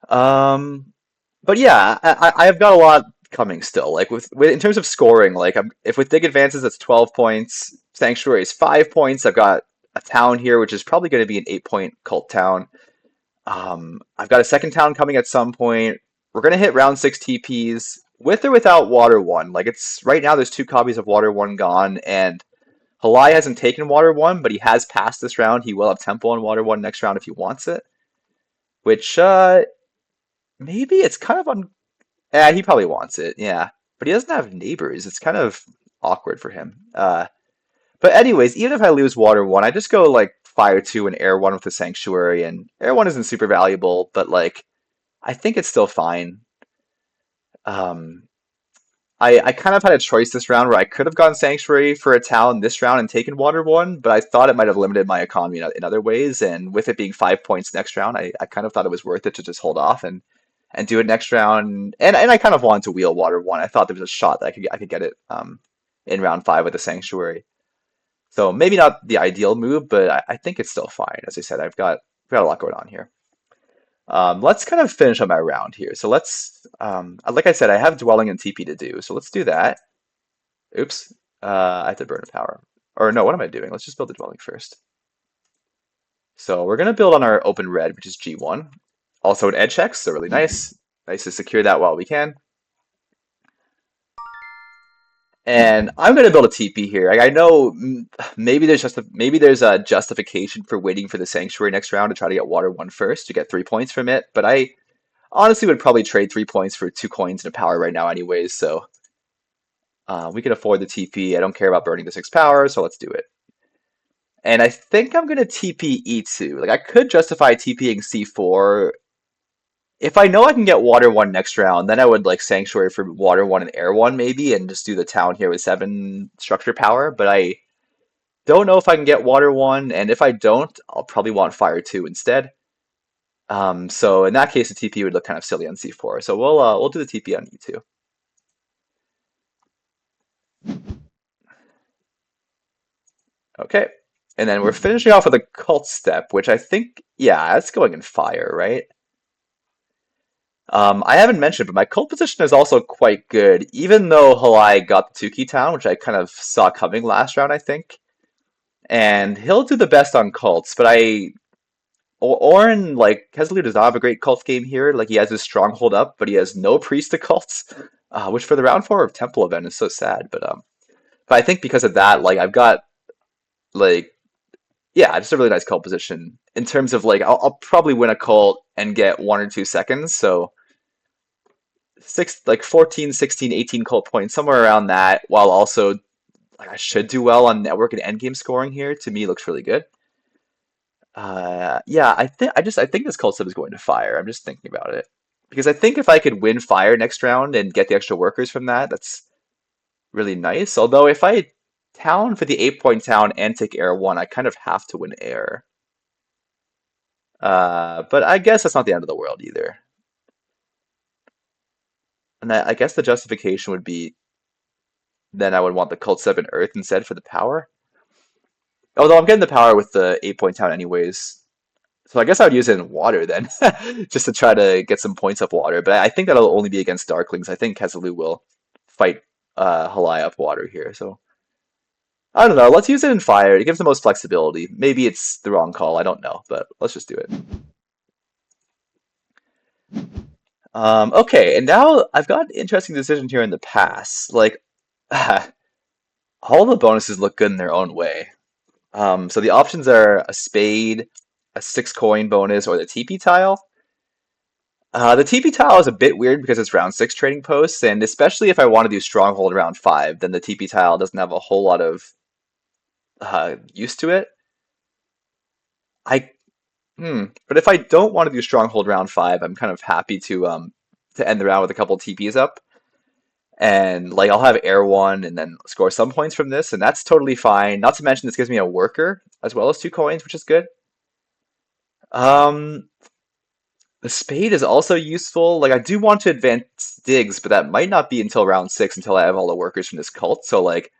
Um, but yeah, I've got a lot coming still. Like with in terms of scoring, like if with Dig Advances it's 12 points, Sanctuary is 5 points. I've got a town here which is probably going to be an 8 point cult town. I've got a second town coming at some point. We're gonna hit round 6 TPs with or without Water One. Like it's right now, there's 2 copies of Water One gone, and Halai hasn't taken Water One, but he has passed this round. He will have Temple on Water One next round if he wants it. Which maybe it's kind of on. Yeah, he probably wants it. Yeah, but he doesn't have neighbors. It's kind of awkward for him. But anyways, even if I lose Water One, I just go like Fire Two and Air One with the Sanctuary, and Air One isn't super valuable, but like I think it's still fine. Um, I kind of had a choice this round where I could have gone Sanctuary for a town this round and taken Water One, but I thought it might have limited my economy in other ways. And with it being 5 points next round, I kind of thought it was worth it to just hold off and do it next round. And I kind of wanted to wheel Water One. I thought there was a shot that I could get it in round 5 with the Sanctuary. So maybe not the ideal move, but I think it's still fine. As I said, I've got a lot going on here. Let's kind of finish up my round here. So like I said, I have Dwelling and TP to do. So let's do that. Oops, I have to burn a power. Or no, what am I doing? Let's just build the Dwelling first. So we're gonna build on our open red, which is G1. Also an edge hex, so really nice. Nice to secure that while we can. And I'm gonna build a TP here. I know maybe there's a justification for waiting for the Sanctuary next round to try to get Water One first to get 3 points from it, but I honestly would probably trade 3 points for 2 coins and a power right now anyways, so we can afford the TP. I don't care about burning the 6 power, so let's do it. And I think I'm gonna TP E2. Like I could justify TPing C4. If I know I can get Water 1 next round, then I would like Sanctuary for Water 1 and Air 1 maybe, and just do the town here with 7 structure power, but I don't know if I can get Water 1, and if I don't, I'll probably want Fire 2 instead. So in that case, the TP would look kind of silly on C4. So we'll do the TP on E2. Okay. And then we're finishing off with a cult step, which I think, yeah, that's going in fire, right? I haven't mentioned, but my cult position is also quite good, even though Halai got the Tuki town, which I kind of saw coming last round, I think. And he'll do the best on cults, but Orin, like, Kesley does not have a great cult game here. Like, he has his stronghold up, but he has no priest to cults, which for the round 4 of Temple event is so sad. But I think because of that, like, I've got, like, yeah, just a really nice cult position in terms of like I'll probably win a cult and get 1 or 2 seconds. So like 14, 16, 18 cult points, somewhere around that, while also like I should do well on network and endgame scoring here. To me, looks really good. Yeah, I think this cult sub is going to fire. I'm just thinking about it because I think if I could win fire next round and get the extra workers from that, that's really nice. Although if I town for the 8 point town and take air 1, I kind of have to win air. But I guess that's not the end of the world either. And I guess the justification would be then I would want the Cult 7 Earth instead for the power. Although I'm getting the power with the 8 point town anyways. So I guess I would use it in water then, just to try to get some points up water. But I think that'll only be against Darklings. I think Kesalu will fight Halai up water here. So I don't know. Let's use it in fire. It gives the most flexibility. Maybe it's the wrong call. I don't know, but let's just do it. Okay, and now I've got an interesting decision here in the pass. Like, all the bonuses look good in their own way. So the options are a spade, a 6 coin bonus, or the TP tile. The TP tile is a bit weird because it's round six trading posts, and especially if I want to do stronghold round five, then the TP tile doesn't have a whole lot of use to it. I But if I don't want to do stronghold round five, I'm kind of happy to end the round with a couple TPs up, and like I'll have air one and then score some points from this, and that's totally fine. Not to mention this gives me a worker as well as 2 coins, which is good. Um, the spade is also useful. Like I do want to advance digs, but that might not be until round six until I have all the workers from this cult. So like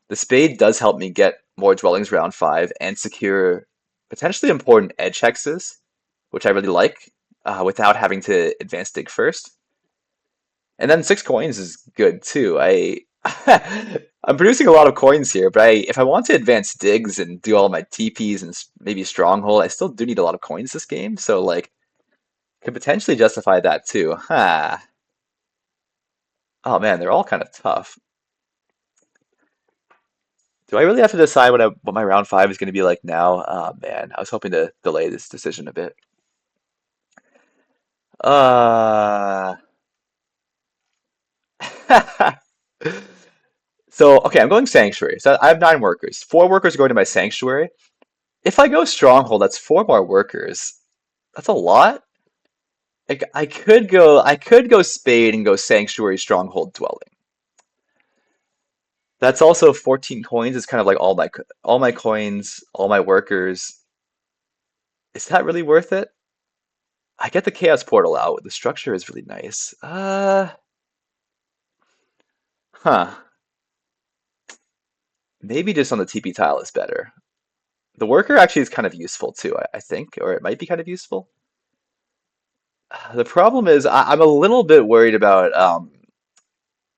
the spade does help me get more dwellings round five and secure potentially important edge hexes, which I really like, without having to advance dig first. And then 6 coins is good too. I'm producing a lot of coins here, but if I want to advance digs and do all my TPs and maybe stronghold, I still do need a lot of coins this game. So like could potentially justify that too. Huh. Oh man, they're all kind of tough. Do I really have to decide what my round five is going to be like now? Oh man, I was hoping to delay this decision a bit. Uh, so okay, I'm going sanctuary. So I have 9 workers. 4 workers are going to my sanctuary. If I go stronghold, that's 4 more workers. That's a lot. Like I could go spade and go sanctuary stronghold dwelling. That's also 14 coins. It's kind of like all my coins, all my workers. Is that really worth it? I get the chaos portal out. The structure is really nice. Huh. Maybe just on the TP tile is better. The worker actually is kind of useful too, I think, or it might be kind of useful. The problem is I'm a little bit worried about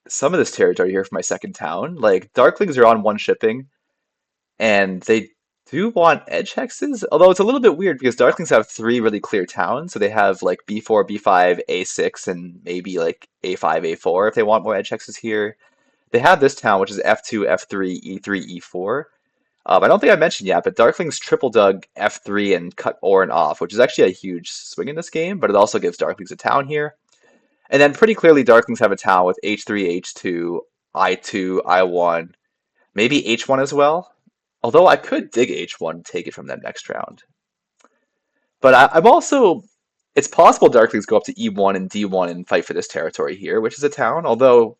some of this territory here for my second town. Like Darklings are on one shipping, and they do want edge hexes. Although it's a little bit weird because Darklings have 3 really clear towns, so they have like B4, B5, A6, and maybe like A5, A4 if they want more edge hexes here. They have this town, which is F2, F3, E3, E4. I don't think I mentioned yet, but Darklings triple dug F3 and cut Orin off, which is actually a huge swing in this game, but it also gives Darklings a town here. And then pretty clearly, Darklings have a town with H3, H2, I2, I1, maybe H1 as well. Although I could dig H1 and take it from them next round. But I'm also, it's possible Darklings go up to E1 and D1 and fight for this territory here, which is a town. Although,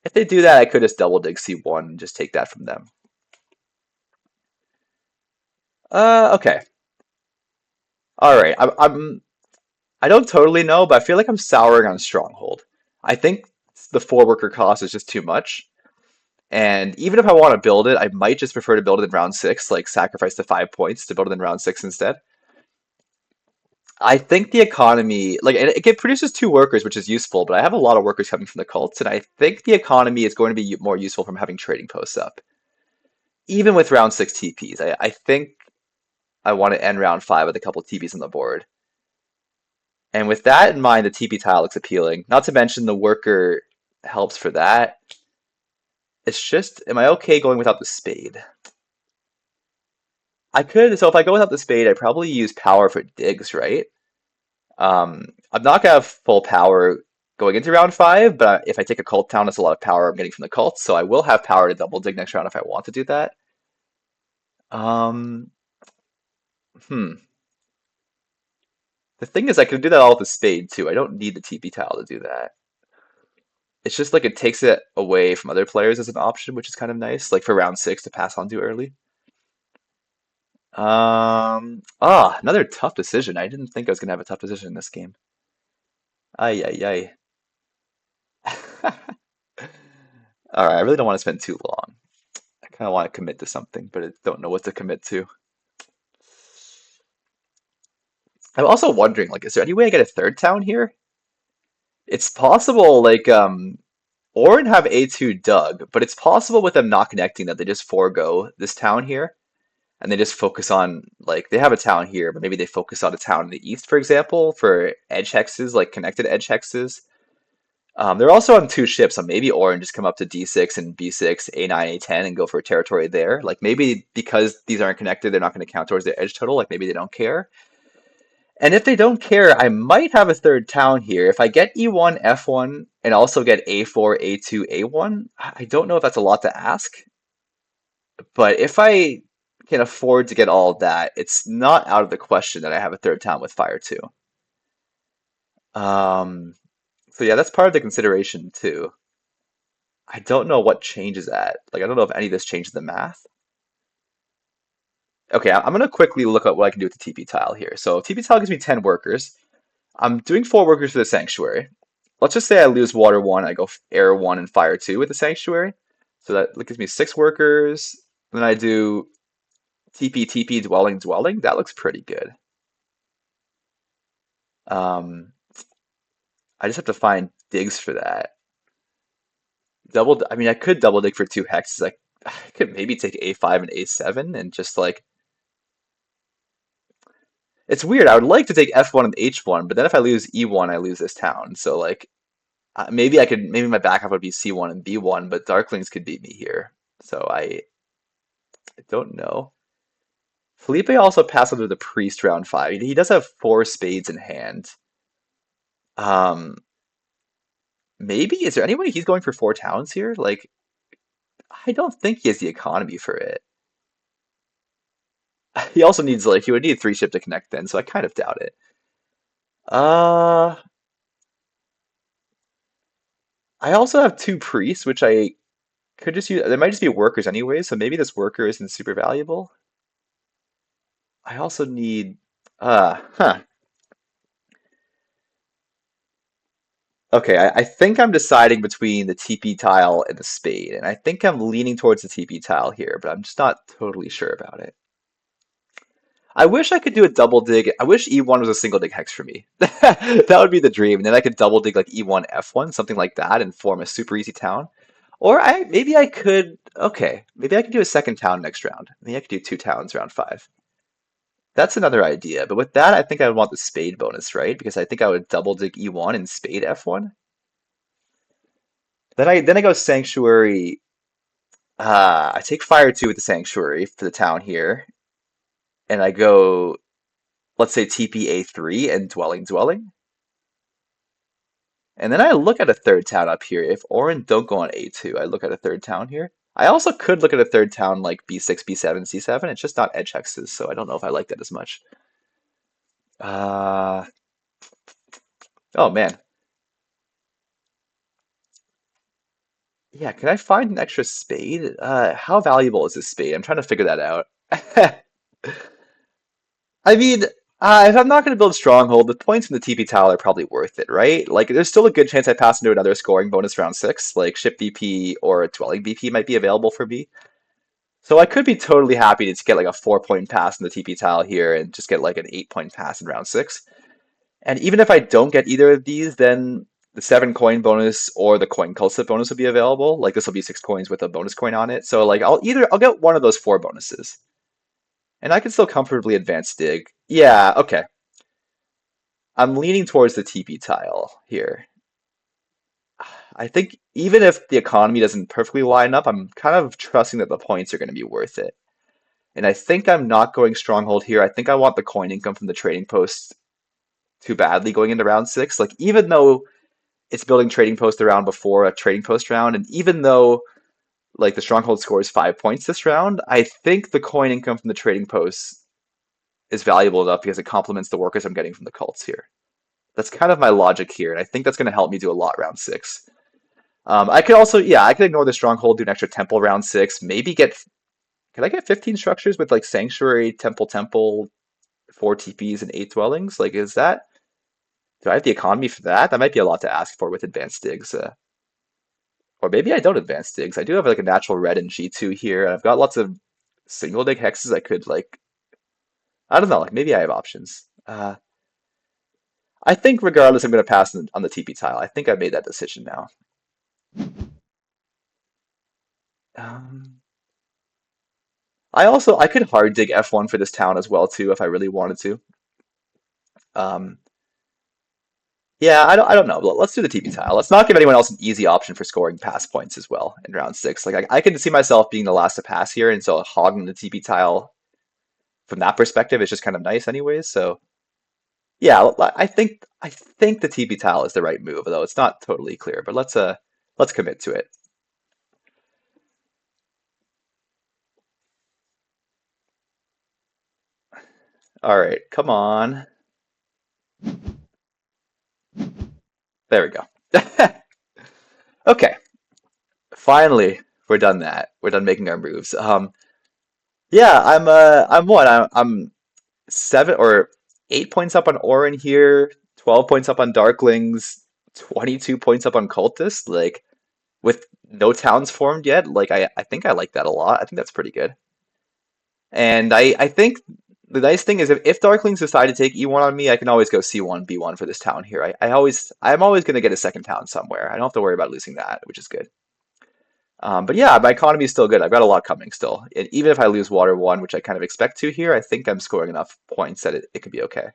if they do that, I could just double dig C1 and just take that from them. Okay. All right. I don't totally know, but I feel like I'm souring on Stronghold. I think the 4 worker cost is just too much. And even if I want to build it, I might just prefer to build it in round six, like sacrifice the 5 points to build it in round six instead. I think the economy, like, it produces 2 workers, which is useful, but I have a lot of workers coming from the cults, and I think the economy is going to be more useful from having trading posts up. Even with round six TPs, I think I want to end round five with a couple TPs on the board. And with that in mind, the TP tile looks appealing. Not to mention the worker helps for that. It's just, am I okay going without the spade? I could, so if I go without the spade, I probably use power for digs, right? I'm not gonna have full power going into round five, but if I take a cult town, that's a lot of power I'm getting from the cults, so I will have power to double dig next round if I want to do that. Um, hmm. The thing is, I can do that all with the spade too. I don't need the TP tile to do that. It's just like it takes it away from other players as an option, which is kind of nice, like for round six to pass on too early. Another tough decision. I didn't think I was gonna have a tough decision in this game. Ay, ay, ay. All right, I really don't want to spend too long. I kind of want to commit to something, but I don't know what to commit to. I'm also wondering, like, is there any way I get a third town here? It's possible, like, Orin have A2 dug, but it's possible with them not connecting that they just forego this town here, and they just focus on, like, they have a town here, but maybe they focus on a town in the east, for example, for edge hexes, like connected edge hexes. They're also on two ships, so maybe Orange just come up to D6 and B6, A9, A10, and go for territory there. Like maybe because these aren't connected, they're not going to count towards their edge total. Like maybe they don't care. And if they don't care, I might have a third town here. If I get E1, F1, and also get A4, A2, A1, I don't know if that's a lot to ask. But if I can afford to get all of that, it's not out of the question that I have a third town with Fire too. Um, so yeah, that's part of the consideration too. I don't know what changes that. Like, I don't know if any of this changes the math. Okay, I'm gonna quickly look at what I can do with the TP tile here. So TP tile gives me 10 workers. I'm doing 4 workers for the sanctuary. Let's just say I lose water 1, I go air 1 and fire 2 with the sanctuary. So that gives me 6 workers. Then I do TP, TP, dwelling, dwelling. That looks pretty good. Um, I just have to find digs for that. I mean, I could double dig for 2 hexes. I could maybe take A5 and A7 and just like, it's weird. I would like to take F1 and H1, but then if I lose E1, I lose this town. So like, maybe maybe my backup would be C1 and B1, but Darklings could beat me here. So I don't know. Felipe also passed under the priest round 5. He does have 4 spades in hand. Um, maybe is there any way he's going for 4 towns here? Like, I don't think he has the economy for it. He also needs like he would need 3 ship to connect then, so I kind of doubt it. Uh, I also have 2 priests, which I could just use. They might just be workers anyway, so maybe this worker isn't super valuable. I also need. Huh. Okay, I think I'm deciding between the TP tile and the spade, and I think I'm leaning towards the TP tile here, but I'm just not totally sure about it. I wish I could do a double dig. I wish E1 was a single dig hex for me. That would be the dream. And then I could double dig like E1, F1, something like that, and form a super easy town. Or maybe I could. Okay, maybe I could do a second town next round. Maybe I could do 2 towns round 5. That's another idea. But with that, I think I would want the spade bonus, right? Because I think I would double dig E1 and spade F1. Then I go sanctuary. I take fire 2 with the sanctuary for the town here, and I go, let's say TP A3 and dwelling dwelling. And then I look at a third town up here. If Orin don't go on A2, I look at a third town here. I also could look at a third town like B6, B7, C7. It's just not edge hexes, so I don't know if I like that as much. Uh, oh man. Yeah, can I find an extra spade? How valuable is this spade? I'm trying to figure that out. I mean, if I'm not going to build Stronghold, the points from the TP Tower are probably worth it, right? Like, there's still a good chance I pass into another scoring bonus round 6, like Ship BP or a Dwelling BP might be available for me. So I could be totally happy to just get like a 4-point pass in the TP tile here and just get like an 8-point pass in round 6. And even if I don't get either of these, then the 7 coin bonus or the coin cult slip bonus will be available. Like this will be 6 coins with a bonus coin on it. So like I'll get one of those 4 bonuses. And I can still comfortably advance dig. Yeah, okay. I'm leaning towards the TP tile here. I think even if the economy doesn't perfectly line up, I'm kind of trusting that the points are going to be worth it. And I think I'm not going stronghold here. I think I want the coin income from the trading post too badly going into round 6. Like even though it's building trading post around before a trading post round, and even though like the stronghold scores 5 points this round, I think the coin income from the trading post is valuable enough because it complements the workers I'm getting from the cults here. That's kind of my logic here, and I think that's going to help me do a lot round 6. I could also, yeah, I could ignore the stronghold, do an extra temple round 6, maybe can I get 15 structures with like sanctuary, temple, 4 TPs and 8 dwellings? Like, do I have the economy for that? That might be a lot to ask for with advanced digs. Or maybe I don't advance digs. I do have like a natural red in G2 here. I've got lots of single dig hexes I could like, I don't know, like maybe I have options. I think regardless, I'm going to pass on the TP tile. I think I made that decision now. Um, I could hard dig F1 for this town as well too if I really wanted to. Um, Yeah, I don't know. Let's do the TP tile. Let's not give anyone else an easy option for scoring pass points as well in round six. Like I can see myself being the last to pass here, and so hogging the TP tile from that perspective is just kind of nice, anyways. So yeah, I think the TP tile is the right move, though it's not totally clear. But let's commit to it. All right, come on. There we go. Okay, finally we're done that. We're done making our moves. Yeah, I'm what? I'm 7 or 8 points up on Orin here, 12 points up on Darklings, 22 points up on Cultist, like with no towns formed yet. Like I think I like that a lot. I think that's pretty good. And I think the nice thing is if Darklings decide to take E1 on me, I can always go C1, B1 for this town here. I'm always gonna get a second town somewhere. I don't have to worry about losing that, which is good. But yeah, my economy is still good. I've got a lot coming still. And even if I lose Water 1, which I kind of expect to here, I think I'm scoring enough points that it could be okay.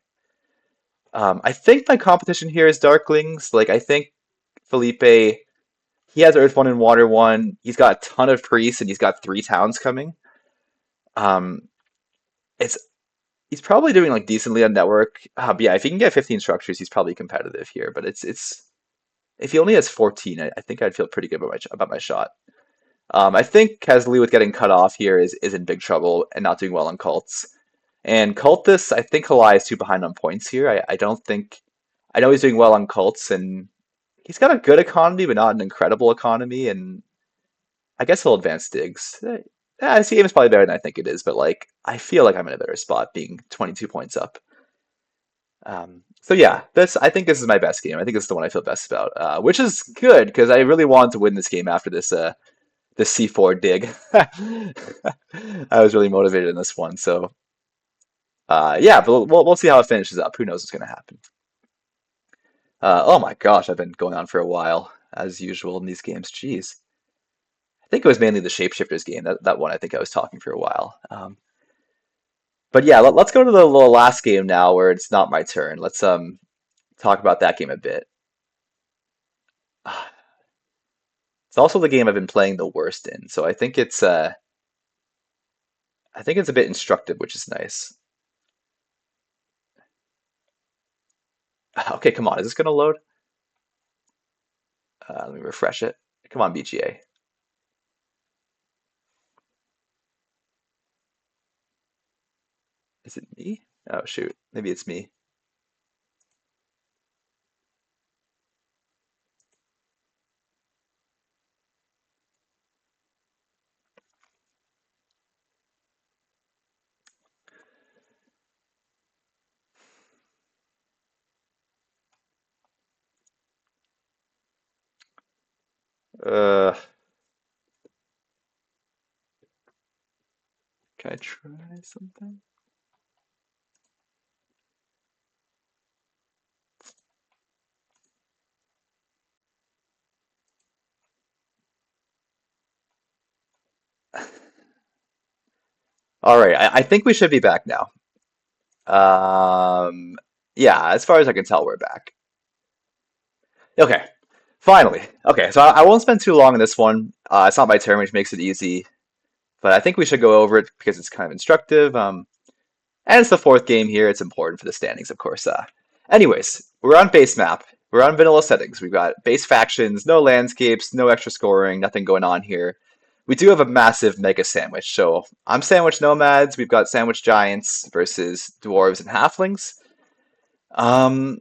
I think my competition here is Darklings. Like, I think Felipe, he has Earth 1 and Water 1. He's got a ton of priests and he's got 3 towns coming. Um, it's He's probably doing like decently on network. But yeah, if he can get 15 structures, he's probably competitive here. But it's if he only has 14, I think I'd feel pretty good about my shot. I think Kesley with getting cut off here is in big trouble and not doing well on cults. And cultists, I think Halai is too behind on points here. I don't think I know he's doing well on cults and he's got a good economy, but not an incredible economy. And I guess he'll advance digs. Yeah, his game is probably better than I think it is, but like I feel like I'm in a better spot being 22 points up. So yeah, this I think this is my best game. I think this is the one I feel best about, which is good because I really wanted to win this game after this C4 dig. I was really motivated in this one, so yeah, but we'll see how it finishes up. Who knows what's going to happen? Oh my gosh, I've been going on for a while, as usual in these games. Jeez. I think it was mainly the Shapeshifters game, that one I think I was talking for a while. But yeah, let's go to the last game now where it's not my turn. Let's talk about that game a bit. It's also the game I've been playing the worst in, so I think it's a bit instructive, which is nice. Okay, come on, is this gonna load? Let me refresh it. Come on, BGA. Is it me? Oh shoot, maybe it's me. Uh, can I try something? All right, I think we should be back now. Um, yeah, as far as I can tell, we're back. Okay, finally. Okay, so I won't spend too long on this one. It's not my turn, which makes it easy. But I think we should go over it because it's kind of instructive. And it's the fourth game here. It's important for the standings, of course. Anyways, we're on base map. We're on vanilla settings. We've got base factions, no landscapes, no extra scoring, nothing going on here. We do have a massive mega sandwich. So I'm sandwich nomads. We've got sandwich giants versus dwarves and halflings. Um,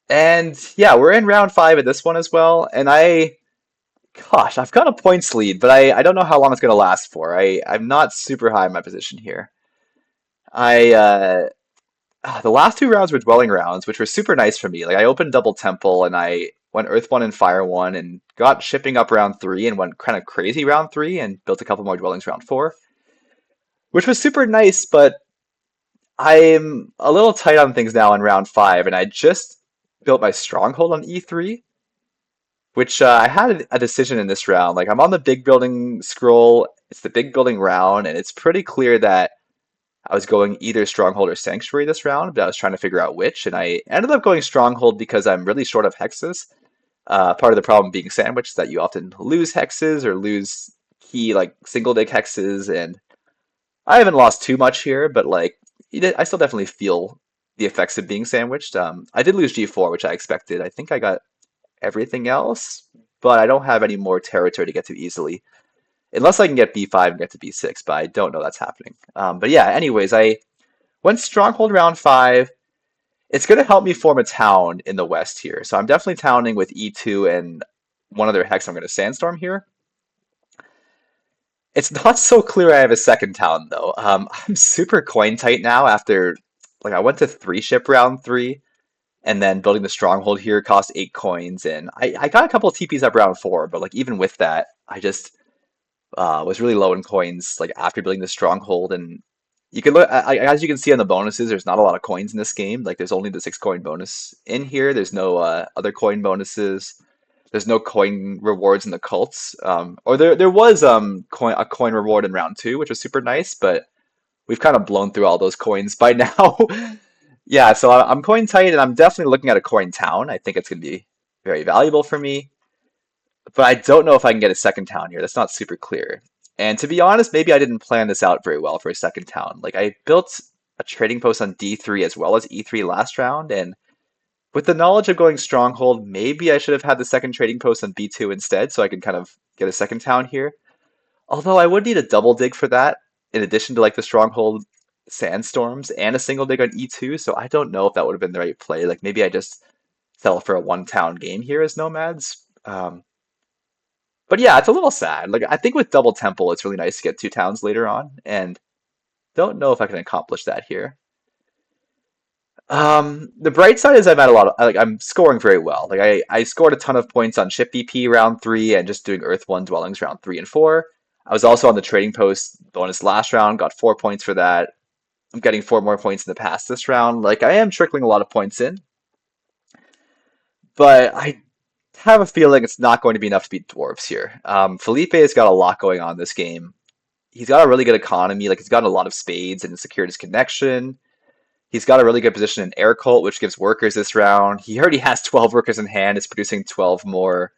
and yeah, we're in round 5 of this one as well. And gosh, I've got a points lead, but I don't know how long it's going to last for. I'm not super high in my position here. I the last 2 rounds were dwelling rounds, which were super nice for me. Like I opened double temple and I went earth 1 and fire 1 and got shipping up round 3 and went kind of crazy round 3 and built a couple more dwellings round 4, which was super nice, but I'm a little tight on things now in round 5 and I just built my stronghold on E3, which I had a decision in this round. Like I'm on the big building scroll, it's the big building round, and it's pretty clear that I was going either Stronghold or Sanctuary this round, but I was trying to figure out which, and I ended up going Stronghold because I'm really short of hexes. Part of the problem being sandwiched is that you often lose hexes or lose key like single dig hexes, and I haven't lost too much here, but like I still definitely feel the effects of being sandwiched. I did lose G4, which I expected. I think I got everything else, but I don't have any more territory to get to easily. Unless I can get B5 and get to B6, but I don't know that's happening. But yeah, anyways, I went Stronghold round 5. It's going to help me form a town in the west here. So I'm definitely towning with E2 and one other hex I'm going to Sandstorm here. It's not so clear I have a second town though. I'm super coin tight now after like I went to 3 ship round 3 and then building the stronghold here cost 8 coins and I got a couple of TPs up round 4, but like even with that, I just was really low in coins like after building the stronghold and you can look as you can see on the bonuses, there's not a lot of coins in this game. Like there's only the 6 coin bonus in here. There's no other coin bonuses. There's no coin rewards in the cults. Or there was a coin reward in round 2, which was super nice, but we've kind of blown through all those coins by now. Yeah, so I'm coin tight and I'm definitely looking at a coin town. I think it's going to be very valuable for me, but I don't know if I can get a second town here. That's not super clear. And to be honest, maybe I didn't plan this out very well for a second town. Like I built a trading post on D3 as well as E3 last round, and with the knowledge of going stronghold, maybe I should have had the second trading post on B2 instead, so I can kind of get a second town here. Although I would need a double dig for that, in addition to like the stronghold sandstorms and a single dig on E2, so I don't know if that would have been the right play. Like maybe I just settle for a one town game here as nomads. But yeah, it's a little sad. Like I think with double temple, it's really nice to get 2 towns later on, and don't know if I can accomplish that here. The bright side is I've had a lot of like I'm scoring very well. Like I scored a ton of points on ship BP round 3 and just doing Earth 1 dwellings round 3 and 4. I was also on the trading post bonus last round, got 4 points for that. I'm getting 4 more points in the past this round. Like I am trickling a lot of points in, but I have a feeling it's not going to be enough to beat dwarves here. Felipe has got a lot going on this game. He's got a really good economy. Like he's got a lot of spades and secured his connection. He's got a really good position in air cult, which gives workers this round. He already has 12 workers in hand. It's producing 12 more.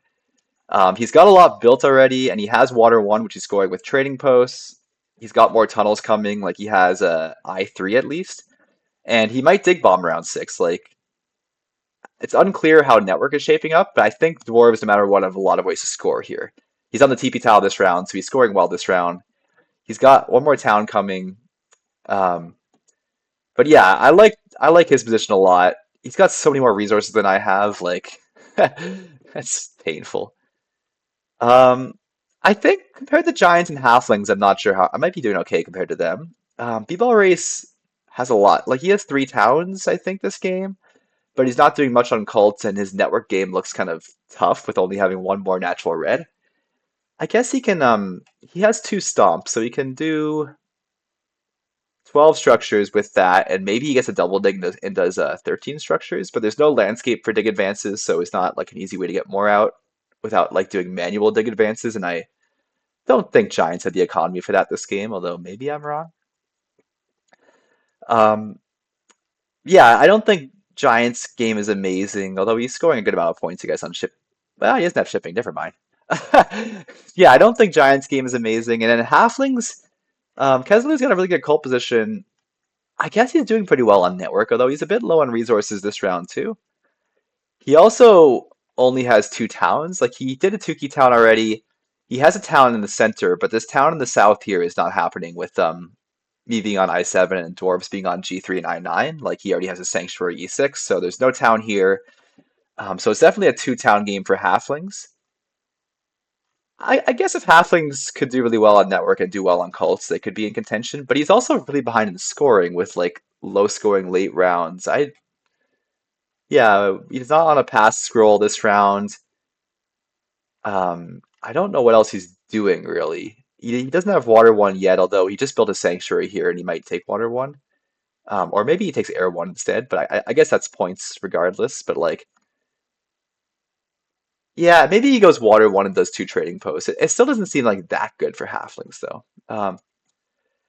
He's got a lot built already, and he has water 1, which he's scoring with trading posts. He's got more tunnels coming. Like he has a I3 at least, and he might dig bomb round 6. Like it's unclear how network is shaping up, but I think dwarves, no matter what, have a lot of ways to score here. He's on the TP tile this round, so he's scoring well this round. He's got one more town coming. Um, But yeah, I like his position a lot. He's got so many more resources than I have. Like that's painful. Um, I think compared to Giants and Halflings, I'm not sure how I might be doing okay compared to them. B-Ball Race has a lot. Like he has 3 towns, I think, this game, but he's not doing much on cults, and his network game looks kind of tough with only having one more natural red. I guess he can he has 2 stomps, so he can do 12 structures with that, and maybe he gets a double dig and does 13 structures, but there's no landscape for dig advances, so it's not like an easy way to get more out without like doing manual dig advances, and I don't think Giants had the economy for that this game, although maybe I'm wrong. Um, yeah, I don't think Giants game is amazing, although he's scoring a good amount of points, I guess, on ship. Well, he doesn't have shipping, never mind. Yeah, I don't think Giants game is amazing, and then Halflings, Kesler's got a really good cult position. I guess he's doing pretty well on network, although he's a bit low on resources this round too. He also only has 2 towns. Like he did a Tukey town already. He has a town in the center, but this town in the south here is not happening with me being on I7 and dwarves being on G3 and I9. Like he already has a sanctuary E6, so there's no town here. So it's definitely a 2 town game for halflings. I guess if halflings could do really well on network and do well on cults, they could be in contention. But he's also really behind in scoring with like low scoring late rounds. Yeah, he's not on a pass scroll this round. I don't know what else he's doing really. He doesn't have water 1 yet, although he just built a sanctuary here and he might take water 1. Or maybe he takes air 1 instead, but I guess that's points regardless. But like, yeah, maybe he goes water 1 and does 2 trading posts. It still doesn't seem like that good for halflings though.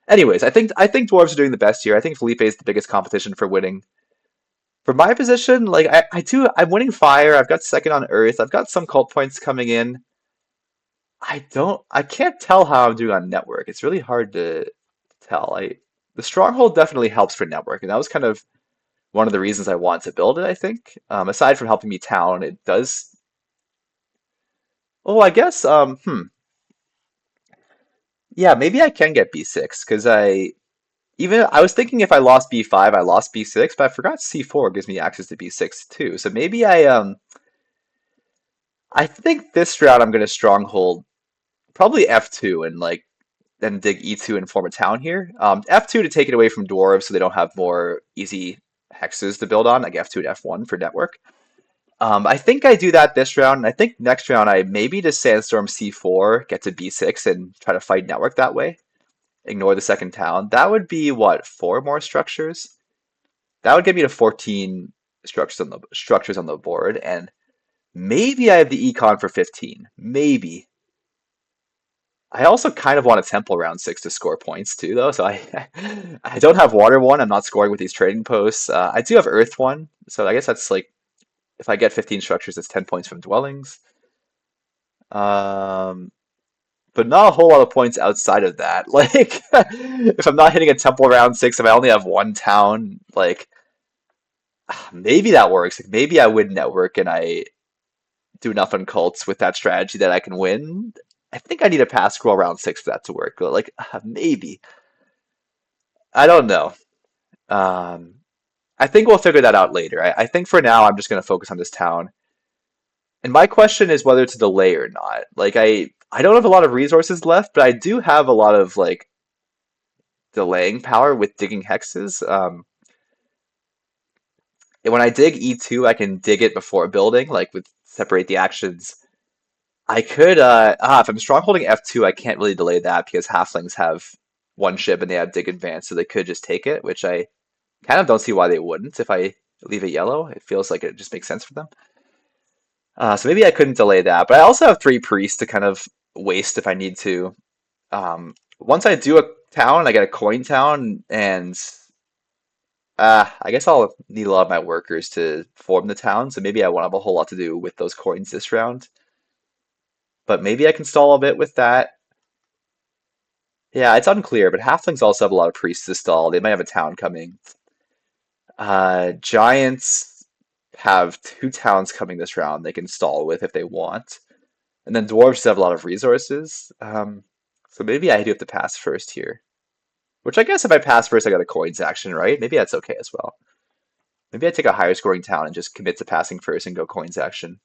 Anyways, I think dwarves are doing the best here. I think Felipe is the biggest competition for winning. For my position, like I'm winning fire. I've got second on earth. I've got some cult points coming in. I can't tell how I'm doing on network. It's really hard to tell. The stronghold definitely helps for network, and that was kind of one of the reasons I want to build it, I think. Aside from helping me town, it does. Oh, I guess. Yeah, maybe I can get B6 because I was thinking if I lost B5, I lost B6, but I forgot C4 gives me access to B6 too. So maybe I think this round I'm gonna stronghold probably F2 and like then dig E2 and form a town here. F2 to take it away from dwarves so they don't have more easy hexes to build on, like F2 and F1 for network. I think I do that this round, and I think next round I maybe just Sandstorm C4, get to B6, and try to fight network that way. Ignore the second town. That would be what, four more structures? That would get me to 14 structures on the board, and maybe I have the econ for 15. Maybe. I also kind of want a temple round six to score points too, though. So I don't have water one. I'm not scoring with these trading posts. I do have earth one, so I guess that's like if I get 15 structures, it's 10 points from dwellings. Um, but not a whole lot of points outside of that. Like, if I'm not hitting a temple round six, if I only have one town, like maybe that works. Like maybe I win network and I do enough on cults with that strategy that I can win. I think I need a pass scroll round six for that to work. But like maybe I don't know. Um, I think we'll figure that out later. I think for now I'm just going to focus on this town. And my question is whether to delay or not. Like I don't have a lot of resources left, but I do have a lot of like delaying power with digging hexes. And when I dig E2, I can dig it before building, like with separate the actions. I could if I'm strongholding F2, I can't really delay that because halflings have one ship and they have dig advance, so they could just take it, which I kind of don't see why they wouldn't if I leave it yellow. It feels like it just makes sense for them. So maybe I couldn't delay that, but I also have three priests to kind of waste if I need to. Once I do a town, I get a coin town, and I guess I'll need a lot of my workers to form the town, so maybe I won't have a whole lot to do with those coins this round. But maybe I can stall a bit with that. Yeah, it's unclear, but halflings also have a lot of priests to stall. They might have a town coming. Giants have two towns coming this round they can stall with if they want. And then dwarves have a lot of resources. So maybe I do have to pass first here. Which I guess if I pass first, I got a coins action, right? Maybe that's okay as well. Maybe I take a higher scoring town and just commit to passing first and go coins action.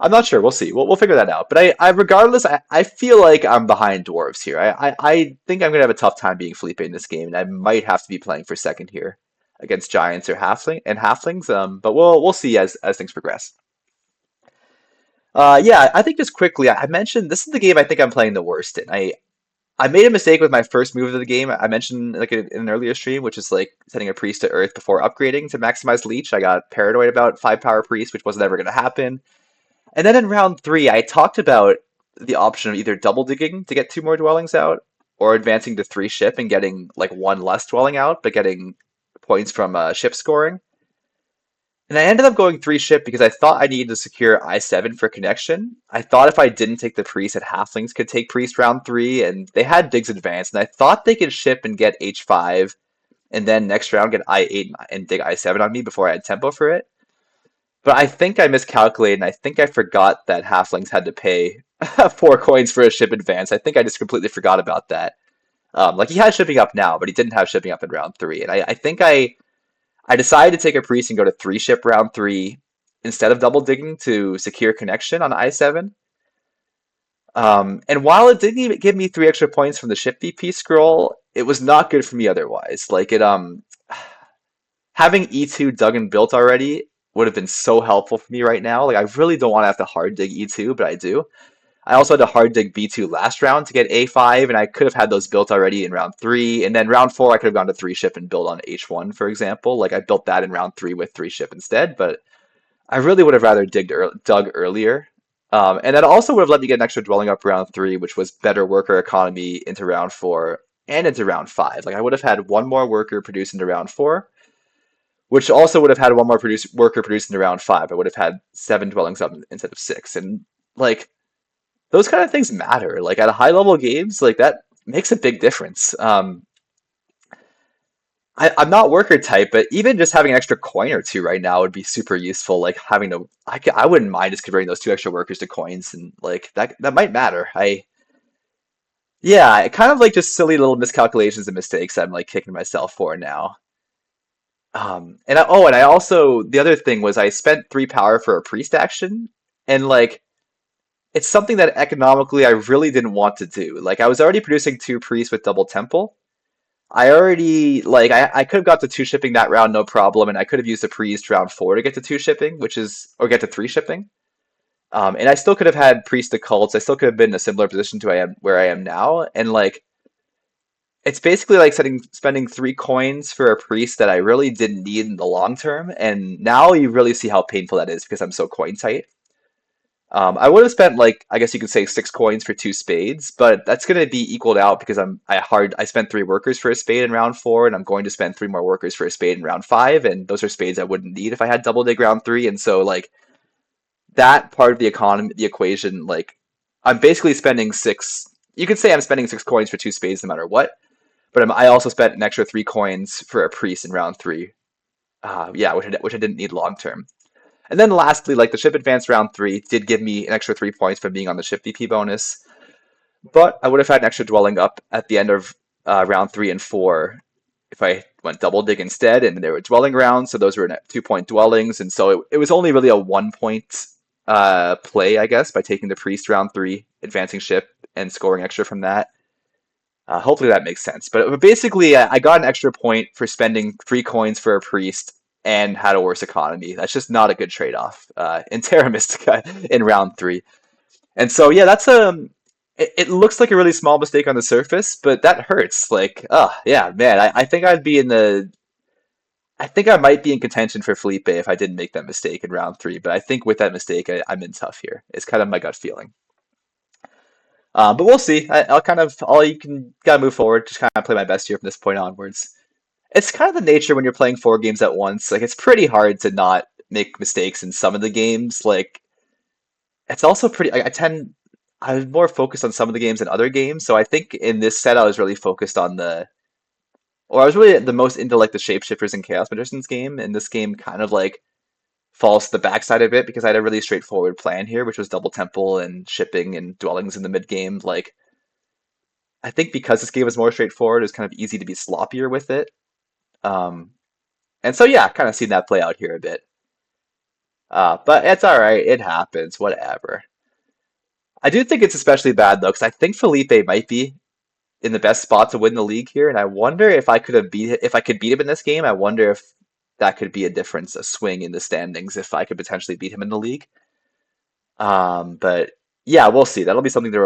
I'm not sure. We'll see. We'll figure that out. But regardless, I feel like I'm behind dwarves here. I think I'm gonna have a tough time being Felipe in this game, and I might have to be playing for second here against giants or halflings. But we'll see as things progress. Yeah, I think just quickly, I mentioned this is the game I think I'm playing the worst in. I made a mistake with my first move of the game. I mentioned like in an earlier stream, which is like setting a priest to earth before upgrading to maximize leech. I got paranoid about five power priest, which wasn't ever going to happen. And then in round three, I talked about the option of either double digging to get two more dwellings out, or advancing to three ship and getting like one less dwelling out, but getting points from ship scoring. And I ended up going three ship because I thought I needed to secure I7 for connection. I thought if I didn't take the priest, that halflings could take priest round three, and they had digs advanced, and I thought they could ship and get H5, and then next round get I8 and dig I7 on me before I had tempo for it. But I think I miscalculated, and I think I forgot that halflings had to pay 4 coins for a ship advance. I think I just completely forgot about that. Like he has shipping up now, but he didn't have shipping up in round three, and I think I decided to take a priest and go to three ship round three instead of double digging to secure connection on I7. And while it didn't even give me 3 extra points from the ship VP scroll, it was not good for me otherwise. Like it having E2 dug and built already would have been so helpful for me right now. Like I really don't want to have to hard dig E2, but I do. I also had to hard dig B2 last round to get A5, and I could have had those built already in round three. And then round four, I could have gone to three ship and built on H1, for example. Like I built that in round three with three ship instead, but I really would have rather dug earlier. And that also would have let me get an extra dwelling up round three, which was better worker economy into round four and into round five. Like I would have had one more worker produce into round four, which also would have had one more worker produce into round five. I would have had seven dwellings up instead of six. And like those kind of things matter. Like at a high level games, like that makes a big difference. I'm not worker type, but even just having an extra coin or two right now would be super useful. Like having to, I wouldn't mind just converting those two extra workers to coins, and like that might matter. Yeah, kind of like just silly little miscalculations and mistakes I'm like kicking myself for now. And I also the other thing was I spent three power for a priest action, and like it's something that economically I really didn't want to do. Like I was already producing two priests with double temple. I already like I could have got to two shipping that round no problem, and I could have used the priest round four to get to two shipping, which is or get to three shipping. And I still could have had priest to cults. I still could have been in a similar position to I am where I am now. And like it's basically like spending three coins for a priest that I really didn't need in the long term. And now you really see how painful that is because I'm so coin tight. I would have spent like I guess you could say six coins for two spades, but that's going to be equaled out because I spent three workers for a spade in round four, and I'm going to spend three more workers for a spade in round five, and those are spades I wouldn't need if I had double dig round three, and so like that part of the equation, like I'm basically spending six. You could say I'm spending six coins for two spades no matter what, but I also spent an extra three coins for a priest in round three. Yeah, which I didn't need long term. And then lastly, like the ship advance round three did give me an extra 3 points from being on the ship VP bonus, but I would have had an extra dwelling up at the end of round three and four if I went double dig instead, and there were dwelling rounds, so those were 2 point dwellings, and so it was only really a 1 point play, I guess, by taking the priest round three, advancing ship, and scoring extra from that. Hopefully that makes sense. But basically, I got an extra point for spending three coins for a priest and had a worse economy. That's just not a good trade-off in Terra Mystica in round three. And so, yeah, it looks like a really small mistake on the surface, but that hurts. Like, oh, yeah, man, I think I think I might be in contention for Felipe if I didn't make that mistake in round three. But I think with that mistake, I'm in tough here. It's kind of my gut feeling. But we'll see. I'll kind of all you can gotta move forward. Just kind of play my best here from this point onwards. It's kind of the nature when you're playing four games at once. Like it's pretty hard to not make mistakes in some of the games. Like it's also pretty. I was more focused on some of the games than other games. So I think in this set I was really focused on or I was really the most into like the shapeshifters and chaos magicians game. And this game kind of like falls to the backside of it because I had a really straightforward plan here, which was double temple and shipping and dwellings in the mid game. Like I think because this game was more straightforward, it was kind of easy to be sloppier with it. Um, and so yeah, kind of seen that play out here a bit. But it's all right. It happens. Whatever. I do think it's especially bad though, because I think Felipe might be in the best spot to win the league here, and I wonder if I could beat him in this game. I wonder if that could be a difference, a swing in the standings, if I could potentially beat him in the league. But yeah, we'll see. That'll be something to